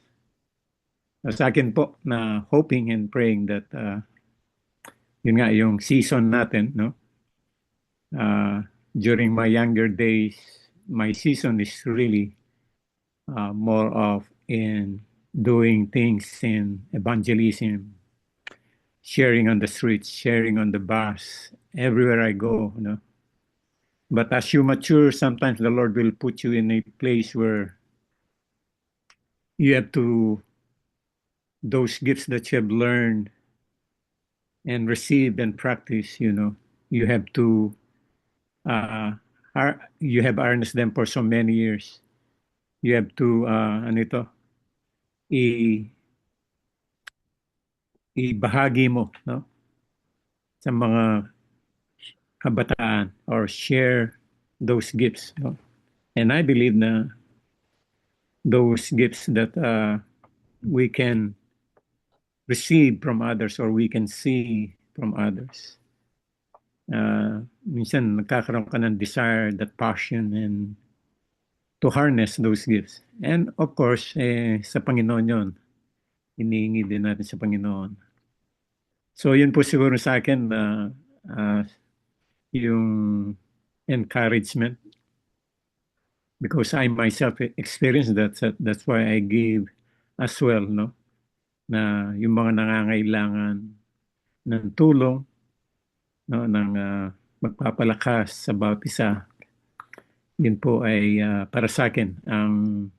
Sa akin po na hoping and praying that yun nga yung season natin, during my younger days, my season is really more of in doing things in evangelism, sharing on the streets, sharing on the bus, everywhere I go, But as you mature, sometimes the Lord will put you in a place where you have to, those gifts that you have learned and received and practiced, you have to, you have harnessed them for so many years. You have to, ibahagi mo, sa mga kabataan or share those gifts. No? And I believe na those gifts that we can receive from others or we can see from others. Minsan nagkakaroon ka ng desire, that passion, and to harness those gifts. And of course, sa Panginoon yun. Hinihingi din natin sa Panginoon. So yun po siguro sa akin yung encouragement. Because I myself experienced that. That's why I gave as well, no? Na yung mga nangangailangan ng tulong, no? Ng magpapalakas sa bawat isa. Yun po ay para sa akin ang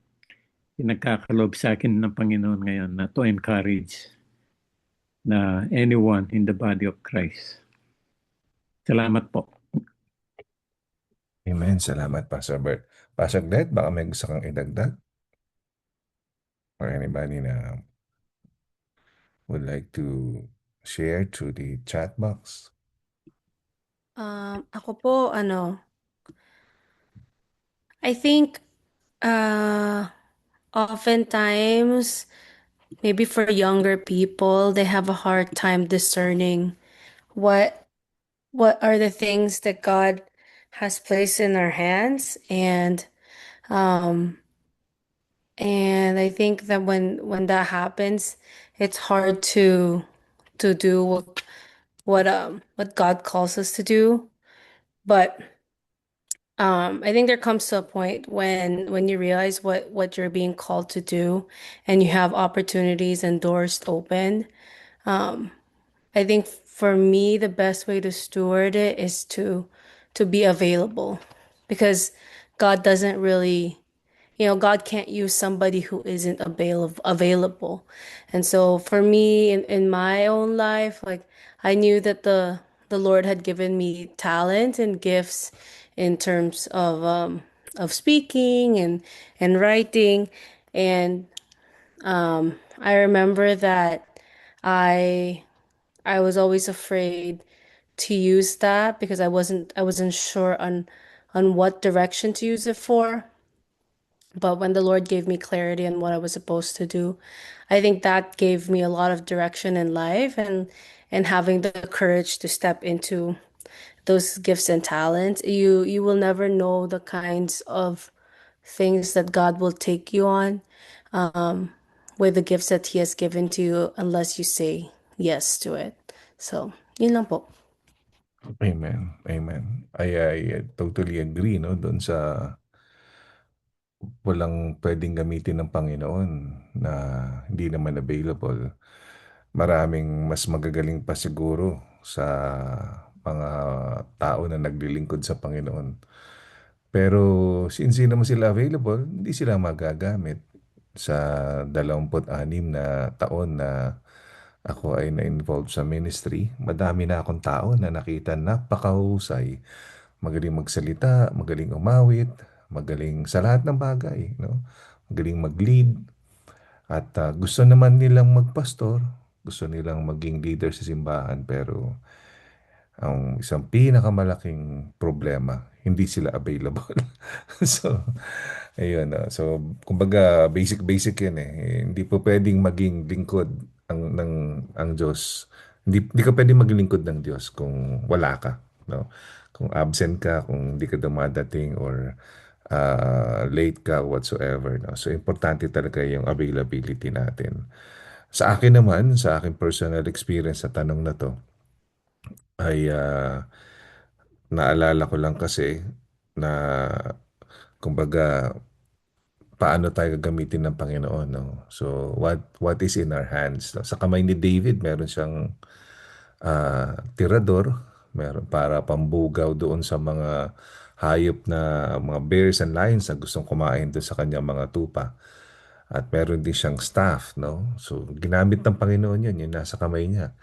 pinagkakalob sa akin ng Panginoon ngayon na to encourage na anyone in the body of Christ. Salamat po. Amen. Salamat, Pastor Bert. Pastor Glenn, baka may gusto kang idagdag? Or anybody na would like to share through the chat box? Ako po, I think oftentimes, maybe for younger people, they have a hard time discerning what are the things that God has placed in our hands, and I think that when that happens, it's hard to do what God calls us to do. But I think there comes to a point when you realize what you're being called to do, and you have opportunities and doors open. I think for me, the best way to steward it is to be available, because God doesn't really, God can't use somebody who isn't available. And so for me in my own life, like I knew that the Lord had given me talent and gifts in terms of speaking and writing. And I remember that I was always afraid to use that because I wasn't sure on what direction to use it for. But when the Lord gave me clarity on what I was supposed to do, I think that gave me a lot of direction in life, and having the courage to step into those gifts and talents. You will never know the kinds of things that God will take you on with the gifts that He has given to you unless you say yes to it. So, yun lang po. Amen. Amen. I totally agree, no? Doon sa walang pwedeng gamitin ng Panginoon na hindi naman available. Maraming mas magagaling pa siguro sa mga tao na naglilingkod sa Panginoon. Pero since hindi naman sila available, hindi sila magagamit. Sa 26 na taon na ako ay na-involve sa ministry, madami na akong tao na nakita napakahusay. Magaling magsalita, magaling umawit, magaling sa lahat ng bagay, no? Magaling mag-lead. At gusto naman nilang magpastor, gusto nilang maging leader sa simbahan, pero ang isang pinakamalaking problema, hindi sila available. So, ayun. So, kumbaga, basic yan eh. Hindi po pwedeng maging lingkod ang Diyos. Hindi ka pwedeng maging lingkod ng Diyos kung wala ka. No? Kung absent ka, kung hindi ka dumadating, or late ka, whatsoever. No? So, importante talaga yung availability natin. Sa akin naman, sa aking personal experience sa tanong na to, ay naalala ko lang kasi na kumbaga paano tayo gagamitin ng Panginoon, no? So what is in our hands, no? Sa kamay ni David meron siyang tirador, meron para pambugaw doon sa mga hayop na mga bears and lions na gustong kumain doon sa kanyang mga tupa. At meron din siyang staff, no? So ginamit ng Panginoon yun, yung nasa kamay niya.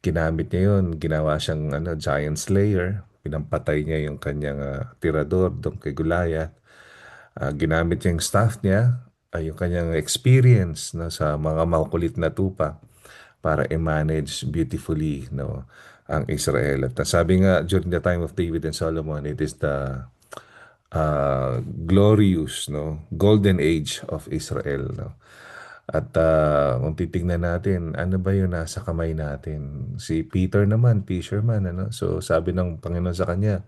Ginamit niya yun, ginawa siyang giant slayer, pinampatay niya yung kanyang tirador doon kay Goliath. Ginamit niya yung staff niya, yung kanyang experience, no, sa mga makukulit na tupa para i-manage beautifully, no, ang Israel. At sabi nga, during the time of David and Solomon, it is the glorious, no, golden age of Israel, no. At kung titingnan natin, ano ba yung nasa kamay natin? Si Peter naman, fisherman, ano? So sabi ng Panginoon sa kanya,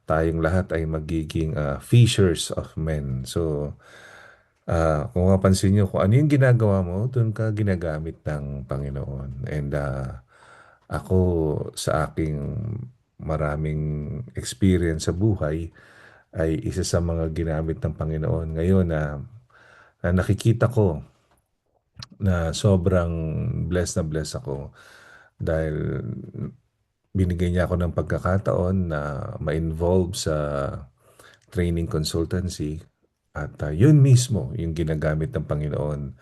tayong lahat ay magiging fishers of men. So kung mapansin nyo, kung ano yung ginagawa mo, doon ka ginagamit ng Panginoon. And ako sa aking maraming experience sa buhay, ay isa sa mga ginamit ng Panginoon ngayon na nakikita ko na sobrang blessed na blessed ako dahil binigyan niya ako ng pagkakataon na ma-involve sa training consultancy at yun mismo yung ginagamit ng Panginoon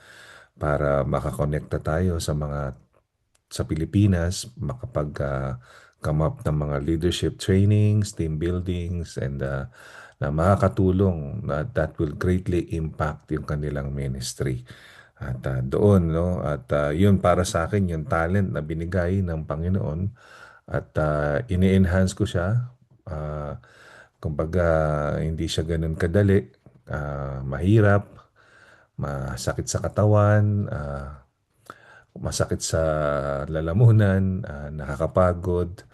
para makakonekta tayo sa Pilipinas, come up ng mga leadership trainings, team buildings, and na makakatulong na that will greatly impact yung kanilang ministry. At doon, no, at yun para sa akin, yung talent na binigay ng Panginoon at ini-enhance ko siya. Kumbaga, hindi siya ganun kadali, mahirap, masakit sa katawan, masakit sa lalamunan, nakakapagod.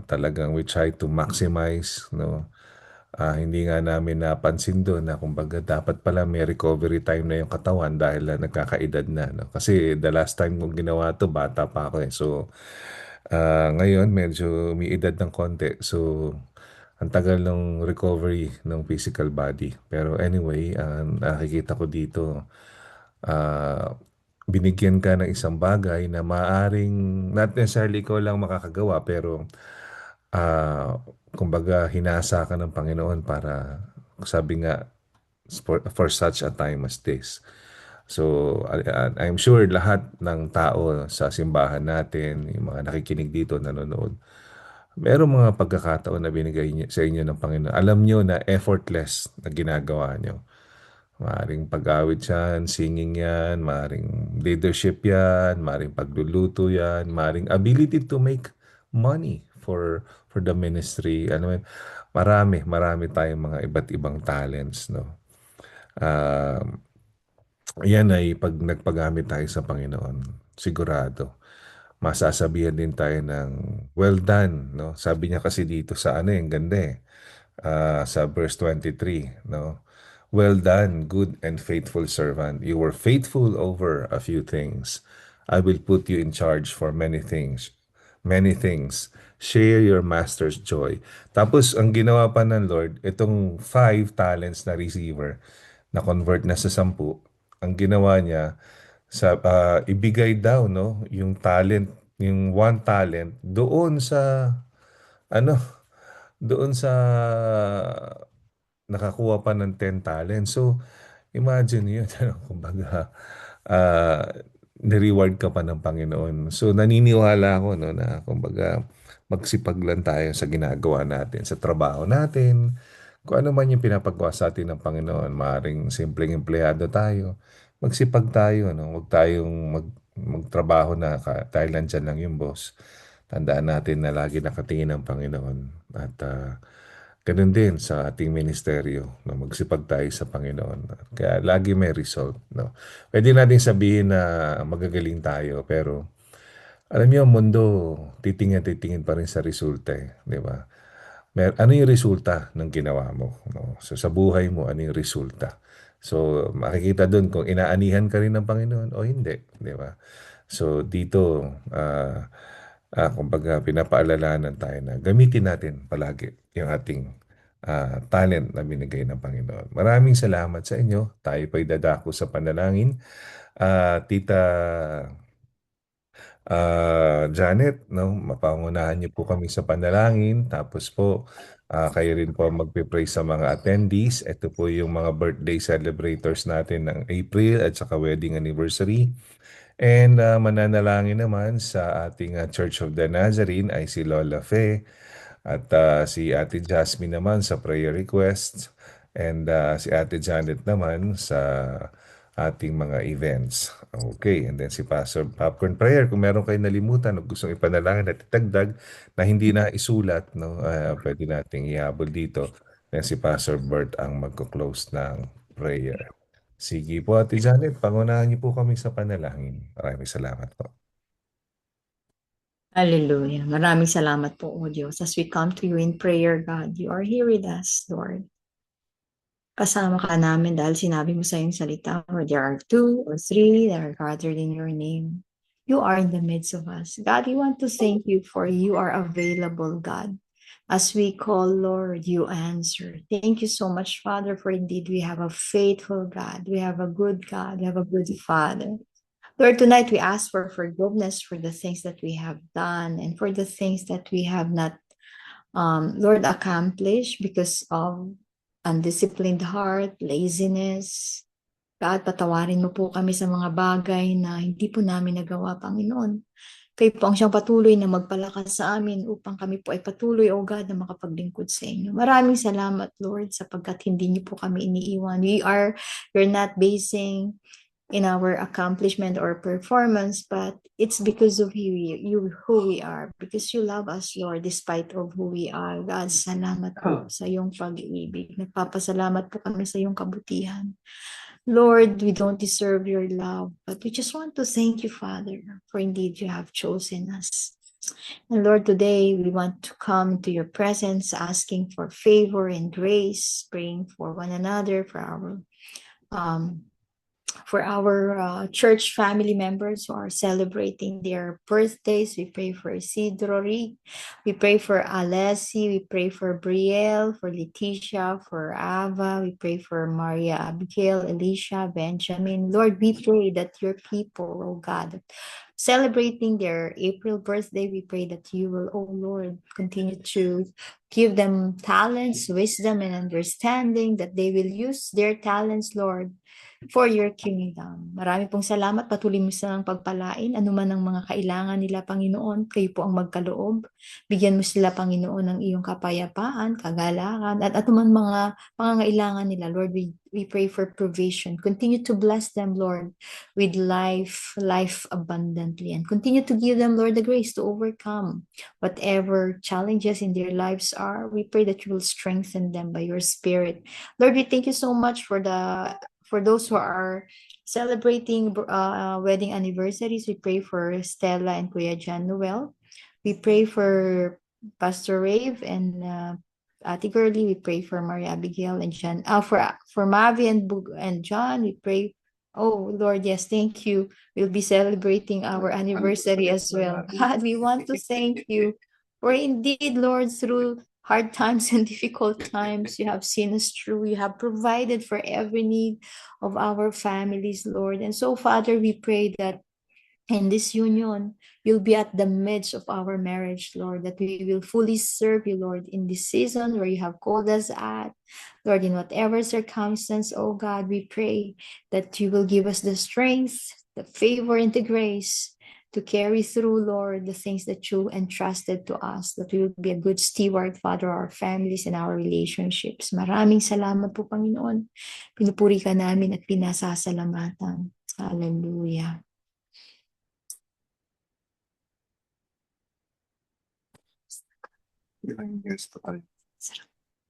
Talagang we try to maximize, no. Hindi nga namin napansin doon na kumbaga dapat pala may recovery time na yung katawan dahil nagkakaedad na, no. Kasi the last time kong ginawa to, bata pa ako eh. So, ngayon medyo may edad ng konti. So, ang tagal ng recovery ng physical body. Pero anyway, nakikita ko dito, binigyan ka ng isang bagay na maaring not necessarily ikaw lang makakagawa, pero kumbaga hinasa ka ng Panginoon para, sabi nga, for such a time as this. So, I'm sure lahat ng tao sa simbahan natin, yung mga nakikinig dito, nanonood, merong mga pagkakataon na binigay sa inyo ng Panginoon. Alam nyo na effortless na ginagawa nyo. Maaring pag-awit yan, singing yan, maaring leadership yan, maaring pagluluto yan, maaring ability to make money for the ministry. Ano, marami tayong mga iba't ibang talents, no. Yan ay pag nagpagamit tayo sa Panginoon, sigurado masasabihan din tayo ng well done, no? Sabi niya kasi dito sa ano, yung ganda eh. Sa verse 23, no? Well done, good and faithful servant. You were faithful over a few things. I will put you in charge for many things. Many things. Share your master's joy. Tapos, ang ginawa pa ng Lord, itong 5 talents na receiver, na convert na sa 10, ang ginawa niya, ibigay daw, no, yung talent, yung 1 talent doon sa ano, doon sa nakakuha pa ng 10 talents. So imagine yun, ano, kumbaga ni-reward ka pa ng Panginoon. So naniniwala ako, no, na kumbaga magsipag lang tayo sa ginagawa natin, sa trabaho natin, kung ano man yung pinapagawa sa atin ng Panginoon. Maaaring simpleng empleyado tayo, magsipag tayo, no? Huwag tayong magtrabaho na dahil nandyan lang yung boss. Tandaan natin na lagi nakatingin ang Panginoon. At ganun din sa ating ministeryo, no? Magsipag tayo sa Panginoon. Kaya lagi may result, no? Pwede natin sabihin na magagaling tayo, pero alam niyo, ang mundo, titingin pa rin sa resulta eh, di ba? Ano yung resulta ng ginawa mo, no? So sa buhay mo, ano yung resulta? So makikita doon kung inaanihan ka rin ng Panginoon o hindi, di ba? So dito, kumbaga pinapaalalahanan tayo na gamitin natin palagi yung ating talent na binigay ng Panginoon. Maraming salamat sa inyo. Tayo pa'y dadako sa panalangin. Tita Janet, no, mapangunahan niyo po kami sa panalangin. Tapos po, kayo rin po magpe-pray sa mga attendees. Ito po yung mga birthday celebrators natin ng April at saka wedding anniversary. And mananalangin naman sa ating Church of the Nazarene ay si Lola Fe at si Ate Jasmine naman sa prayer requests, and si Ate Janet naman sa ating mga events. Okay, and then si Pastor Popcorn Prayer, kung meron kayo nalimutan o gustong ipanalangin at itagdag na hindi na isulat, no, pwede nating ihabol dito. Kaya si Pastor Bert ang magko-close ng prayer. Sige po, Ate Janet, pangunahan niyo po kami sa panalangin. Maraming salamat po. Hallelujah. Maraming salamat po, O Diyos. As we come to you in prayer, God, you are here with us, Lord. Kasama ka namin dahil sinabi mo sa iyong salita, where there are 2 or 3 that are gathered in your name, you are in the midst of us. God, we want to thank you for you are available, God. As we call, Lord, you answer. Thank you so much, Father, for indeed we have a faithful God. We have a good God. We have a good Father. Lord, tonight we ask for forgiveness for the things that we have done and for the things that we have not, Lord, accomplished because of undisciplined heart, laziness. God, patawarin mo po kami sa mga bagay na hindi po namin nagawa, Panginoon. Kayo po ang siyang patuloy na magpalakas sa amin upang kami po ay patuloy, O God, na makapaglingkod sa inyo. Maraming salamat, Lord, sapagkat hindi niyo po kami iniiwan. You're not basing in our accomplishment or performance, but it's because of who we are, because you love us, Lord, despite of who we are. God, salamat po sa iyong pag-ibig. Nagpapasalamat po kami sa iyong kabutihan. Lord, we don't deserve your love, but we just want to thank you, Father, for indeed you have chosen us. And Lord, today we want to come to your presence, asking for favor and grace, praying for one another, for our church family members who are celebrating their birthdays. We pray for Isidro Rig. We pray for Alessi. We pray for Brielle, for Leticia, for Ava. We pray for Maria Abigail, Alicia, Benjamin. Lord, we pray that your people, oh God, celebrating their April birthday, we pray that you will, oh Lord, continue to give them talents, wisdom, and understanding, that they will use their talents, Lord, for your kingdom. Marami pong salamat. Patuloy mo silang pagpalain. Ano man ang mga kailangan nila, Panginoon, kayo po ang magkaloob. Bigyan mo sila, Panginoon, ng iyong kapayapaan, kagalakan, at anuman mga pangangailangan nila. Lord, we pray for provision. Continue to bless them, Lord, with life abundantly. And continue to give them, Lord, the grace to overcome whatever challenges in their lives are. We pray that you will strengthen them by your Spirit. Lord, we thank you so much for those who are celebrating wedding anniversaries. We pray for Stella and Kuya John Noel. We pray for Pastor Rave and Ate Girlie. We pray for Maria Abigail and John. For Mavi and John, we pray. Oh Lord, yes, thank you. We'll be celebrating our anniversary as well. God, we want to thank you for indeed, Lord, through hard times and difficult times, you have seen us through. You have provided for every need of our families, Lord. And so, Father, we pray that in this union, you'll be at the midst of our marriage, Lord, that we will fully serve you, Lord, in this season where you have called us at. Lord, in whatever circumstance, oh God, we pray that you will give us the strength, the favor, and the grace to carry through, Lord, the things that you entrusted to us, that we will be a good steward, Father, our families and our relationships. Maraming salamat po, Panginoon. Pinupuri ka namin at pinasasalamatan. Hallelujah.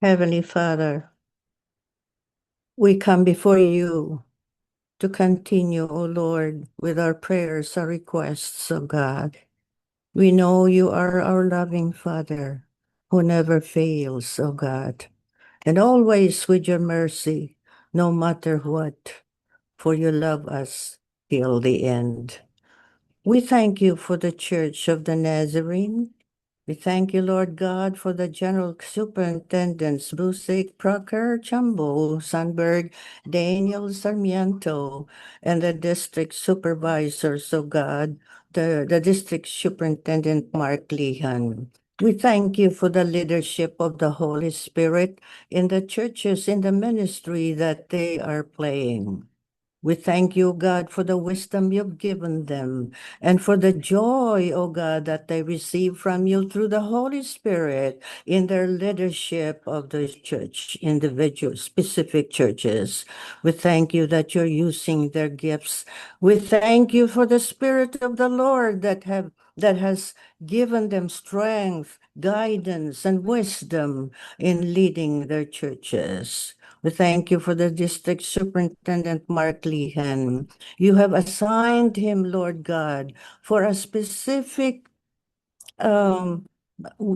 Heavenly Father, we come before you to continue, O Lord, with our prayers, our requests, O God. We know you are our loving Father who never fails, O God, and always with your mercy, no matter what, for you love us till the end. We thank you for the Church of the Nazarene. We thank you, Lord God, for the General Superintendents, Busik, Proctor, Chambo, Sandberg, Daniel Sarmiento, and the District Supervisors, oh God, the District Superintendent Mark Lehan. We thank you for the leadership of the Holy Spirit in the churches, in the ministry that they are playing. We thank you, God, for the wisdom you've given them and for the joy, oh God, that they receive from you through the Holy Spirit in their leadership of the church, individual, specific churches. We thank you that you're using their gifts. We thank you for the Spirit of the Lord that have that has given them strength, guidance, and wisdom in leading their churches. We thank you for the district superintendent, Mark Lehan. You have assigned him, Lord God, for a specific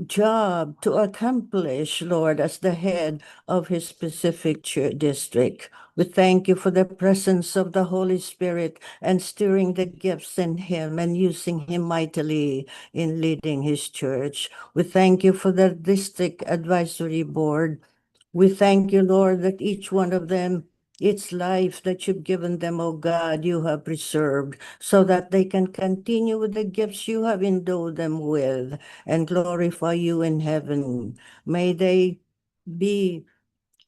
job to accomplish, Lord, as the head of his specific church district. We thank you for the presence of the Holy Spirit and stirring the gifts in him and using him mightily in leading his church. We thank you for the district advisory board. We thank you, Lord, that each one of them, its life that you've given them, oh God, you have preserved so that they can continue with the gifts you have endowed them with and glorify you in heaven. May they be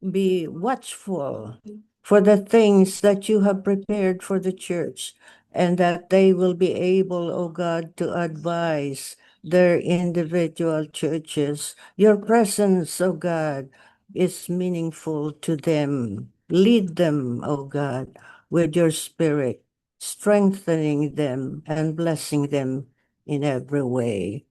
watchful for the things that you have prepared for the church, and that they will be able, oh God, to advise their individual churches. Your presence, oh God, is meaningful to them. Lead them, oh God, with your spirit, strengthening them and blessing them in every way.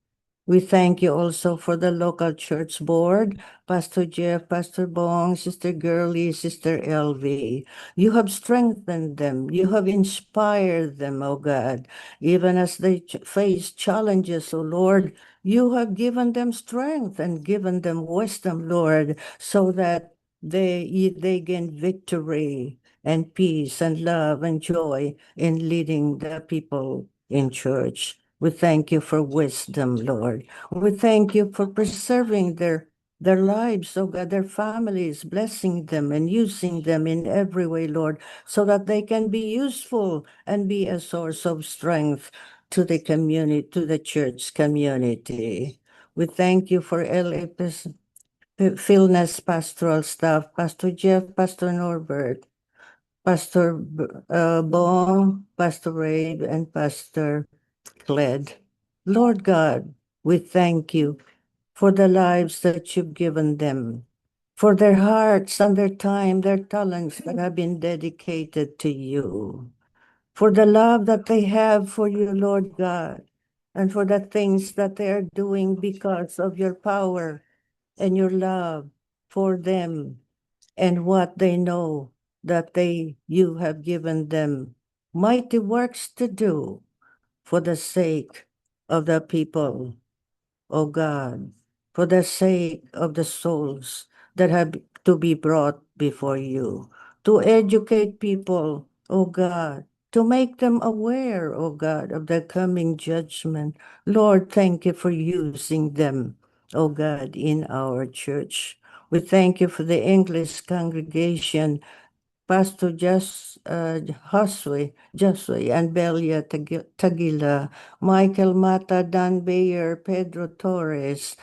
We thank you also for the local church board, Pastor Jeff, Pastor Bong, Sister Girlie, Sister LV. You have strengthened them. You have inspired them, oh God. Even as they face challenges, oh Lord, you have given them strength and given them wisdom, Lord, so that they gain victory and peace and love and joy in leading the people in church. We thank you for wisdom, Lord. We thank you for preserving their lives, oh God, their families, blessing them and using them in every way, Lord, so that they can be useful and be a source of strength to the community, to the church community. We thank you for LA Philness pastoral staff, Pastor Jeff, Pastor Norbert, Pastor Bong, Pastor Ray, and Pastor Cled. Lord God, we thank you for the lives that you've given them, for their hearts and their time, their talents that have been dedicated to you, for the love that they have for you, Lord God, and for the things that they are doing because of your power and your love for them and what they know that you have given them mighty works to do for the sake of the people, O God, for the sake of the souls that have to be brought before you, to educate people, O God, to make them aware, O God, of the coming judgment. Lord, thank you for using them, O God, in our church. We thank you for the English congregation, Pastor Josue and Belia Tagila, Michael Mata, Dan Bayer, Pedro Torres,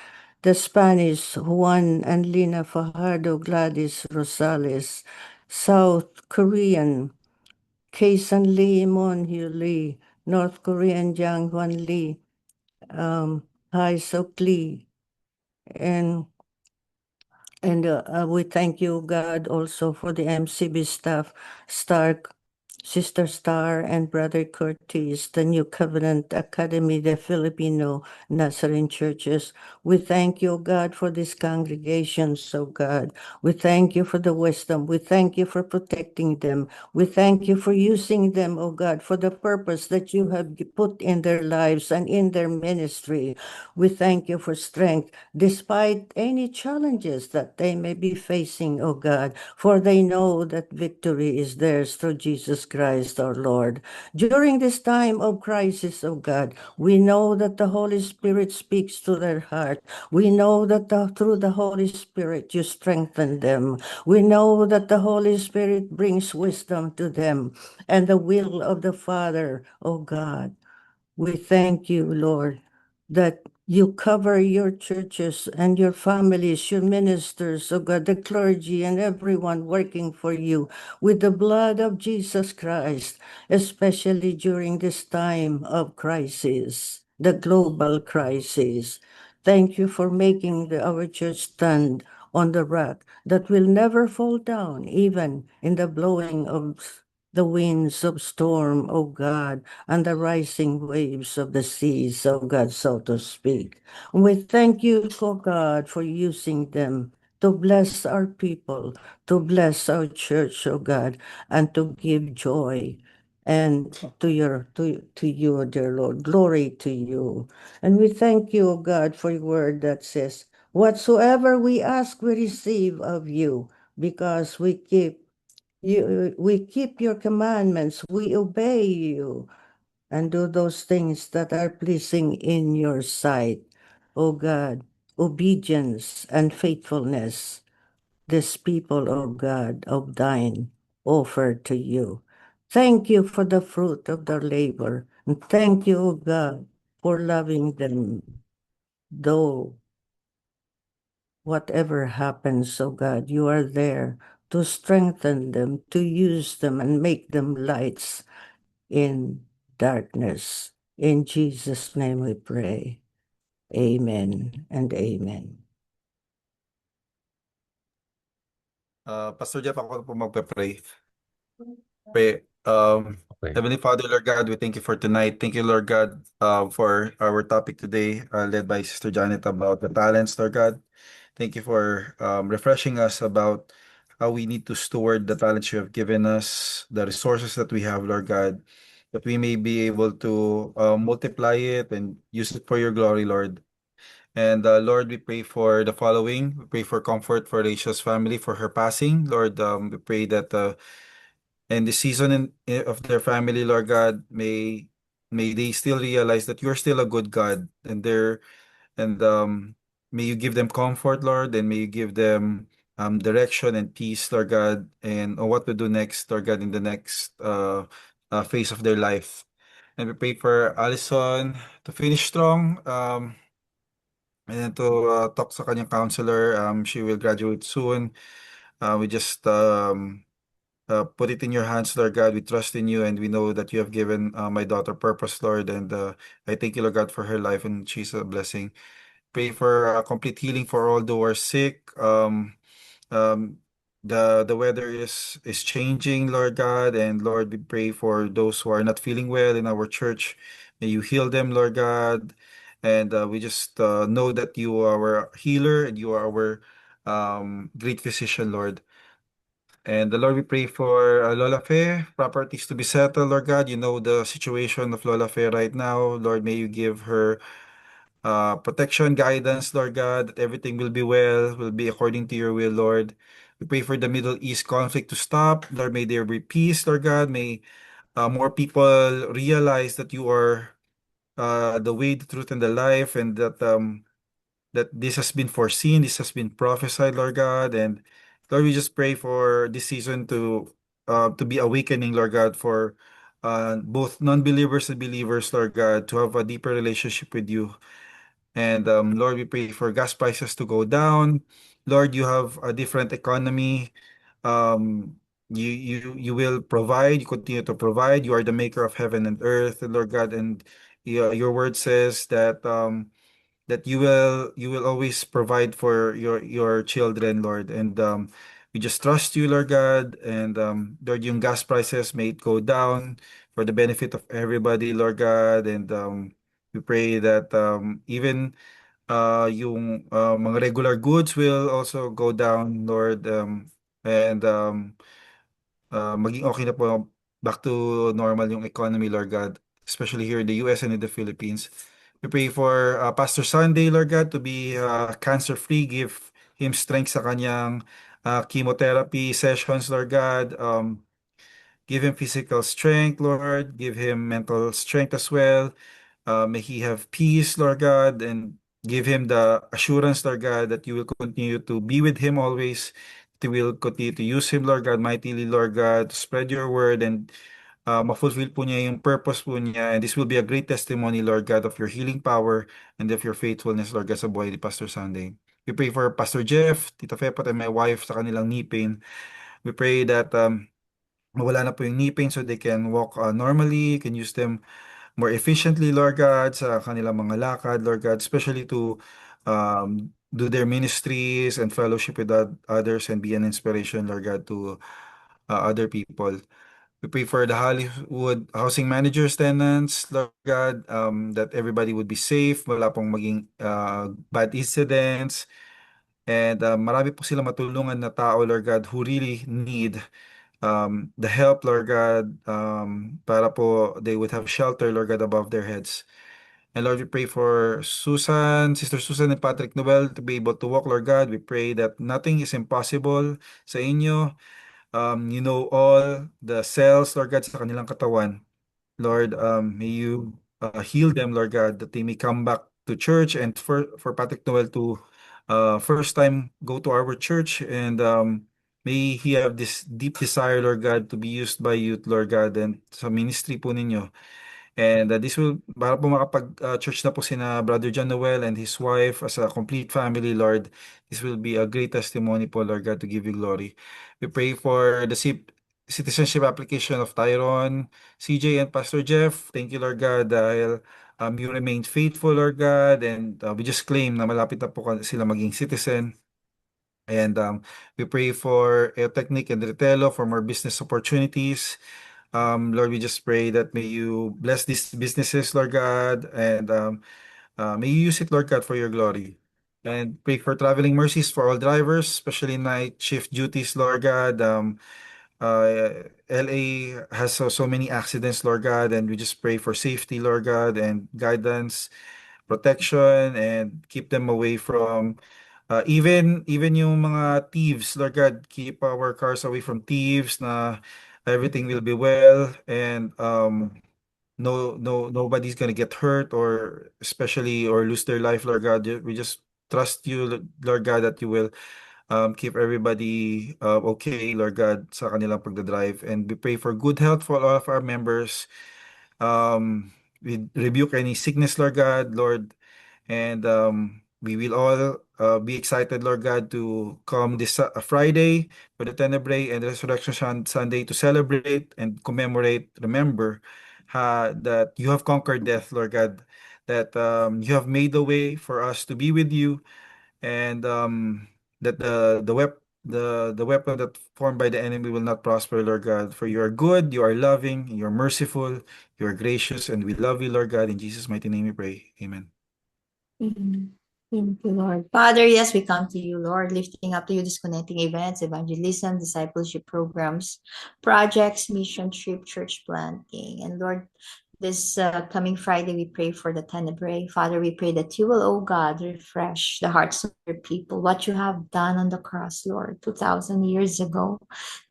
the Spanish Juan and Lina Fajardo, Gladys Rosales, South Korean Keisan Lee, Mon Hyo Lee, North Korean Jang Hwan Lee, Hai Sok Lee, and we thank you, God, also for the MCB staff, Stark, Sister Star, and Brother Curtis, the New Covenant Academy, the Filipino Nazarene churches. We thank you, God, for these congregations, oh God. We thank you for the wisdom. We thank you for protecting them. We thank you for using them, oh God, for the purpose that you have put in their lives and in their ministry. We thank you for strength, despite any challenges that they may be facing, oh God, for they know that victory is theirs through Jesus Christ our Lord. During this time of crisis, oh God, we know that the Holy Spirit speaks to their heart. We know that through the Holy Spirit you strengthen them. We know that the Holy Spirit brings wisdom to them and the will of the Father, oh God. We thank you, Lord, that you cover your churches and your families, your ministers, oh God, the clergy and everyone working for you with the blood of Jesus Christ, especially during this time of crisis, the global crisis. Thank you for making our church stand on the rock that will never fall down, even in the blowing of the winds of storm, O God, and the rising waves of the seas, O God, so to speak. We thank you, O God, for using them to bless our people, to bless our church, O God, and to give joy and to you, dear Lord. Glory to you. And we thank you, O God, for your word that says, whatsoever we ask, we receive of you, because we keep your commandments, we obey you, and do those things that are pleasing in your sight. O God, obedience and faithfulness, this people, O God, of thine, offer to you. Thank you for the fruit of their labor, and thank you, O God, for loving them, though whatever happens, oh God, you are there to strengthen them, to use them and make them lights in darkness. In Jesus' name we pray. Amen and amen. Pastor Jeff, ako po magpe-pray. Pray. Okay. Heavenly Father, Lord God, we thank you for tonight. Thank you, Lord God, for our topic today, led by Sister Janet about the talents, Lord God. Thank you for refreshing us about how we need to steward the talents you have given us, the resources that we have, Lord God, that we may be able to multiply it and use it for your glory, Lord. And Lord, we pray for the following. We pray for comfort for Rachel's family for her passing. Lord, we pray that in the season of their family, Lord God, may they still realize that you're still a good God, and may you give them comfort, Lord, and may you give them direction and peace, Lord God, and on what to do next, Lord God, in the next phase of their life. And we pray for Allison to finish strong. And to talk sa kanyang counselor. She will graduate soon. We just put it in your hands, Lord God. We trust in you, and we know that you have given my daughter purpose, Lord. And I thank you, Lord God, for her life, and she's a blessing. Pray for complete healing for all those who are sick. Um, the weather is changing, Lord God, and Lord, we pray for those who are not feeling well in our church. May you heal them, Lord God. And we just know that you are our healer and you are our great physician, Lord. And the Lord, we pray for Lola Faye, properties to be settled, Lord God. You know the situation of Lola Faye right now. Lord, may you give her protection, guidance, Lord God, that everything will be according to your will, Lord. We pray for the Middle East conflict to stop. Lord, may there be peace, Lord God. May more people realize that you are the way, the truth, and the life, and that this has been foreseen, this has been prophesied, Lord God. And Lord, we just pray for this season to be awakening, Lord God, for both non-believers and believers, Lord God, to have a deeper relationship with you. And Lord, we pray for gas prices to go down. Lord, you have a different economy. You will provide, you continue to provide. You are the maker of heaven and earth, Lord God. And your word says that you will always provide for your children, Lord. And we just trust you, Lord God. And Lord, yung gas prices may it go down for the benefit of everybody, Lord God. And we pray that even yung mga regular goods will also go down, Lord. And maging okay na po back to normal yung economy, Lord God, especially here in the US and in the Philippines. We pray for Pastor Sunday, Lord God, to be cancer-free. Give him strength sa kanyang chemotherapy sessions, Lord God. Give him physical strength, Lord. Give him mental strength as well. May he have peace, Lord God, and give him the assurance, Lord God, that you will continue to be with him always. That you will continue to use him, Lord God, mightily, Lord God, to spread your word and ma-fulfill po niya yung purpose po niya. And this will be a great testimony, Lord God, of your healing power and of your faithfulness, Lord God, sa buhay ni Pastor Sunday. We pray for Pastor Jeff, Tita Fepot, and my wife sa kanilang knee pain. We pray that mawala na po yung knee pain so they can walk normally, can use them more efficiently, Lord God, sa kanilang mga lakad, Lord God, especially to do their ministries and fellowship with others and be an inspiration, Lord God, to other people. We pray for the Hollywood housing managers, tenants, Lord God, that everybody would be safe, wala pong maging bad incidents, and marami po sila matulungan na tao, Lord God, who really need the help, Lord God, para po they would have shelter, Lord God, above their heads. And Lord, we pray for Sister Susan and Patrick Noel to be able to walk, Lord God. We pray that nothing is impossible sa inyo. You know all the cells, Lord God, sa kanilang katawan. Lord, may you heal them, Lord God, that they may come back to church, and for Patrick Noel to first time go to our church, and may he have this deep desire, Lord God, to be used by you, Lord God, and sa ministry po ninyo. And this will, para po makapag-church na po sina Brother John Noel and his wife as a complete family, Lord, this will be a great testimony po, Lord God, to give you glory. We pray for the citizenship application of Tyrone, CJ, and Pastor Jeff. Thank you, Lord God, dahil you remain faithful, Lord God, and we just claim na malapit na po sila maging citizen. And we pray for Technic and Ritelo for more business opportunities. Lord, we just pray that may you bless these businesses, Lord God, and may you use it, Lord God, for your glory. And pray for traveling mercies for all drivers, especially night shift duties, Lord God. LA has so many accidents, Lord God, and we just pray for safety, Lord God, and guidance, protection, and keep them away from even yung mga thieves, Lord God, keep our cars away from thieves, na everything will be well, and nobody's gonna get hurt or especially or lose their life, Lord God. We just trust you, Lord God, that you will keep everybody okay, Lord God, sa kanilang pagdadrive. And we pray for good health for all of our members. We rebuke any sickness, Lord God, Lord, and we will all be excited, Lord God, to come this Friday for the Tenebrae and Resurrection Sunday to celebrate and commemorate, remember that you have conquered death, Lord God, that you have made a way for us to be with you, and that the weapon that formed by the enemy will not prosper, Lord God. For you are good, you are loving, you are merciful, you are gracious, and we love you, Lord God. In Jesus' mighty name we pray. Amen. Amen. Thank you, Lord. Father, yes, we come to you, Lord, lifting up to you disconnecting events, evangelism, discipleship programs, projects, mission trip, church planting. And Lord, this coming Friday, we pray for the Tenebrae. Father, we pray that you will, oh God, refresh the hearts of your people. What you have done on the cross, Lord, 2,000 years ago,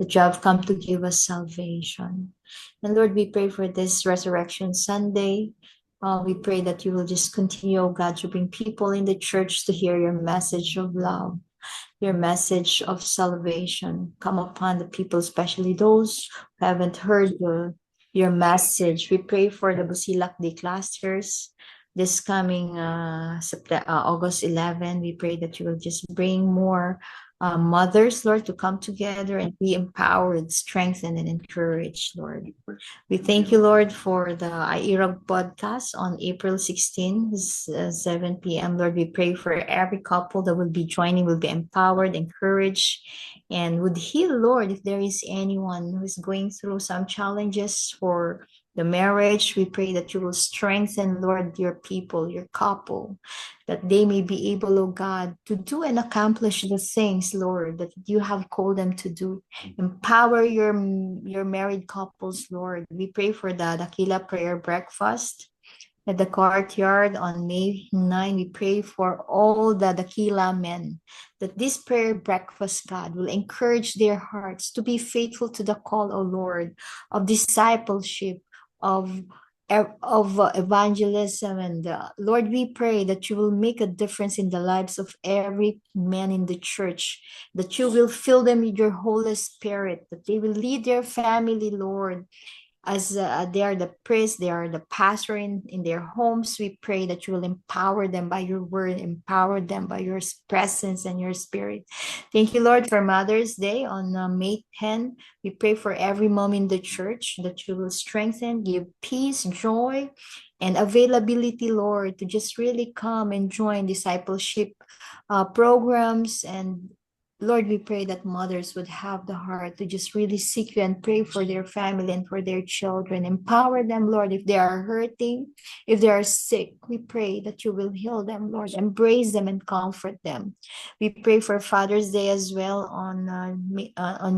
that you have come to give us salvation. And Lord, we pray for this Resurrection Sunday. We pray that you will just continue, oh God, to bring people in the church to hear your message of love, your message of salvation come upon the people, especially those who haven't heard your message. We pray for the Busilak Day clusters this coming August 11. We pray that you will just bring more mothers, Lord, to come together and be empowered, strengthened, and encouraged, Lord. We thank you, Lord, for the IEROG podcast on April 16, 7 p.m. Lord, we pray for every couple that will be joining, will be empowered, encouraged, and would heal, Lord, if there is anyone who is going through some challenges for the marriage. We pray that you will strengthen, Lord, your people, your couple, that they may be able, oh God, to do and accomplish the things, Lord, that you have called them to do. Empower your married couples, Lord. We pray for the Dakila prayer breakfast at the courtyard on May 9. We pray for all the Dakila men, that this prayer breakfast, God, will encourage their hearts to be faithful to the call, O Lord, of discipleship, of evangelism. And Lord, we pray that you will make a difference in the lives of every man in the church, that you will fill them with your Holy Spirit, that they will lead their family, Lord, as they are the priest, they are the pastor in their homes. We pray that you will empower them by your word, empower them by your presence and your spirit. Thank you, Lord, for Mother's Day on May 10. We pray for every mom in the church that you will strengthen, give peace, joy, and availability, Lord, to just really come and join discipleship programs and Lord, we pray that mothers would have the heart to just really seek you and pray for their family and for their children. Empower them, Lord, if they are hurting, if they are sick. We pray that you will heal them, Lord. Embrace them and comfort them. We pray for Father's Day as well on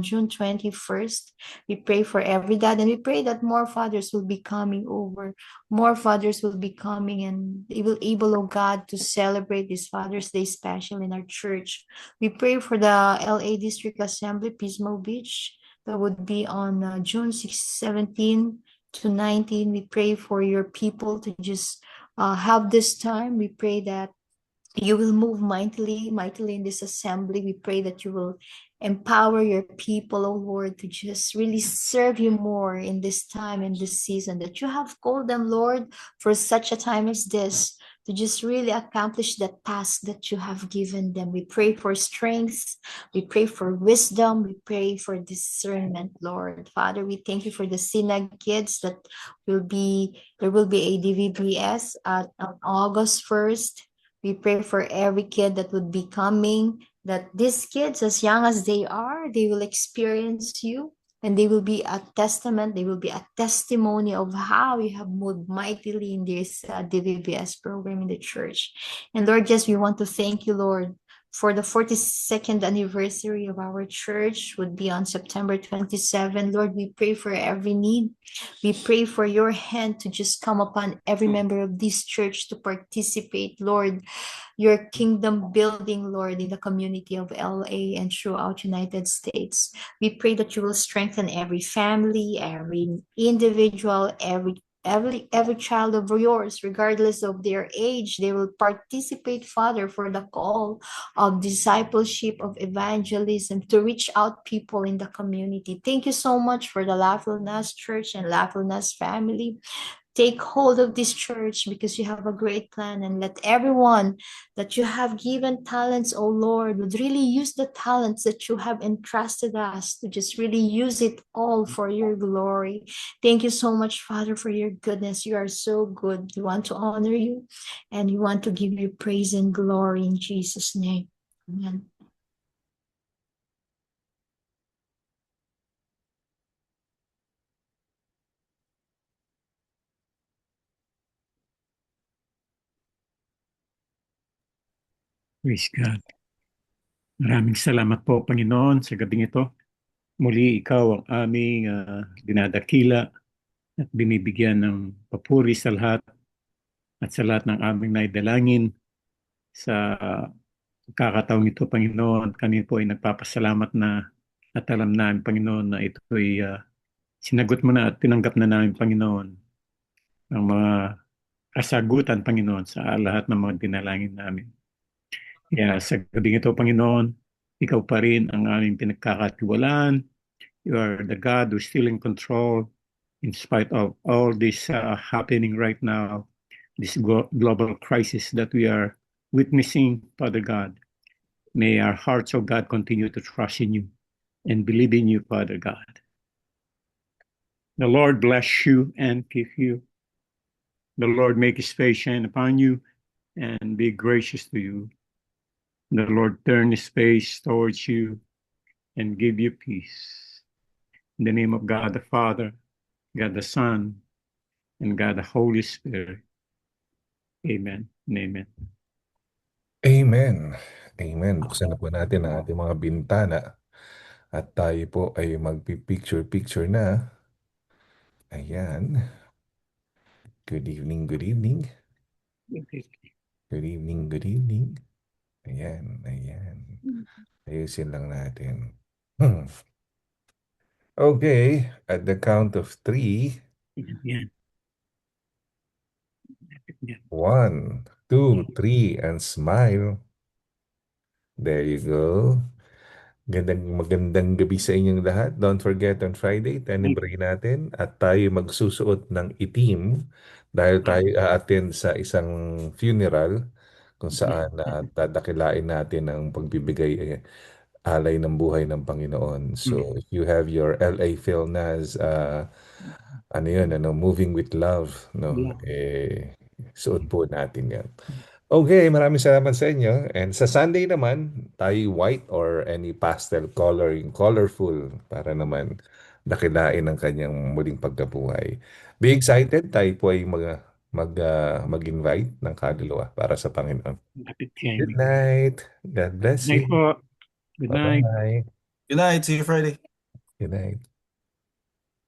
June 21st. We pray for every dad, and we pray that more fathers will be coming over. More fathers will be coming, and they will able, oh God, to celebrate this Father's Day special in our church. We pray for the LA District Assembly, Pismo Beach, that would be on June 6, 17 to 19. We pray for your people to just have this time. We pray that you will move mightily in this assembly. We pray that you will empower your people, oh Lord, to just really serve you more in this time, in this season, that you have called them, Lord, for such a time as this, to just really accomplish the task that you have given them. We pray for strength. We pray for wisdom. We pray for discernment, Lord. Father, we thank you for the SINAG kids that there will be a DVBS on August 1st. We pray for every kid that would be coming, that these kids, as young as they are, they will experience you, and they will be a testament, they will be a testimony of how you have moved mightily in this DVBS program in the church. And Lord, yes, we want to thank you, Lord, for the 42nd anniversary of our church would be on September 27. Lord, we pray for every need. We pray for your hand to just come upon every member of this church to participate, Lord, your kingdom building, Lord, in the community of LA and throughout United States. We pray that you will strengthen every family, every individual, every child of yours, regardless of their age. They will participate, Father, for the call of discipleship, of evangelism, to reach out people in the community. Thank you so much for the Lafilnas Church and Lafilnas family. Take hold of this church, because you have a great plan, and let everyone that you have given talents, oh Lord, would really use the talents that you have entrusted us to just really use it all for your glory. Thank you so much, Father, for your goodness. You are so good. We want to honor you, and we want to give you praise and glory in Jesus' name. Amen. Praise God. Maraming salamat po, Panginoon, sa gabing ito. Muli, ikaw ang aming dinadakila at binibigyan ng papuri sa lahat at sa lahat ng aming naidalangin sa kakataong ito, Panginoon. Kami po ay nagpapasalamat na at alam namin, Panginoon, na ito ay sinagot mo na at tinanggap na namin, Panginoon, ang mga kasagutan, Panginoon, sa lahat ng mga dinalangin namin. Kaya sa gabing ito, Panginoon, ikaw pa rin ang aming pinagkakatiwalaan. You are the God who's still in control in spite of all this happening right now, this global crisis that we are witnessing, Father God. May our hearts, oh God, continue to trust in you and believe in you, Father God. The Lord bless you and keep you. The Lord make his face shine upon you and be gracious to you. The Lord turn his face towards you and give you peace. In the name of God the Father, God the Son, and God the Holy Spirit. Amen and amen. Amen. Amen. Buksan na po natin ang ating mga bintana at tayo po ay magpi-picture na. Ayan. Good evening, good evening. Okay. Good evening, good evening. Ayan, ayan. Ayusin lang natin. Okay, at the count of 3. Yan. 1, 2, 3, and smile. There you go. Magandang gabi sa inyong lahat. Don't forget on Friday, tenebray natin at tayo magsusuot ng itim dahil tayo a-attend sa isang funeral kung saan dadakilain natin ang pagbibigay alay ng buhay ng Panginoon. So if you have your LA Philnaz, moving with love, no? Suot po natin yan. Okay, maraming salamat sa inyo. And sa Sunday naman, tayo white or any pastel coloring, colorful para naman dakilain ang kanyang muling pagkabuhay. Be excited, tayo po ay mag-invite ng kaluluwa para sa Panginoon. Lapit Good kami. night. God Good bless night you. po. Good night. Bye-bye. Good night. See you Friday. Good night.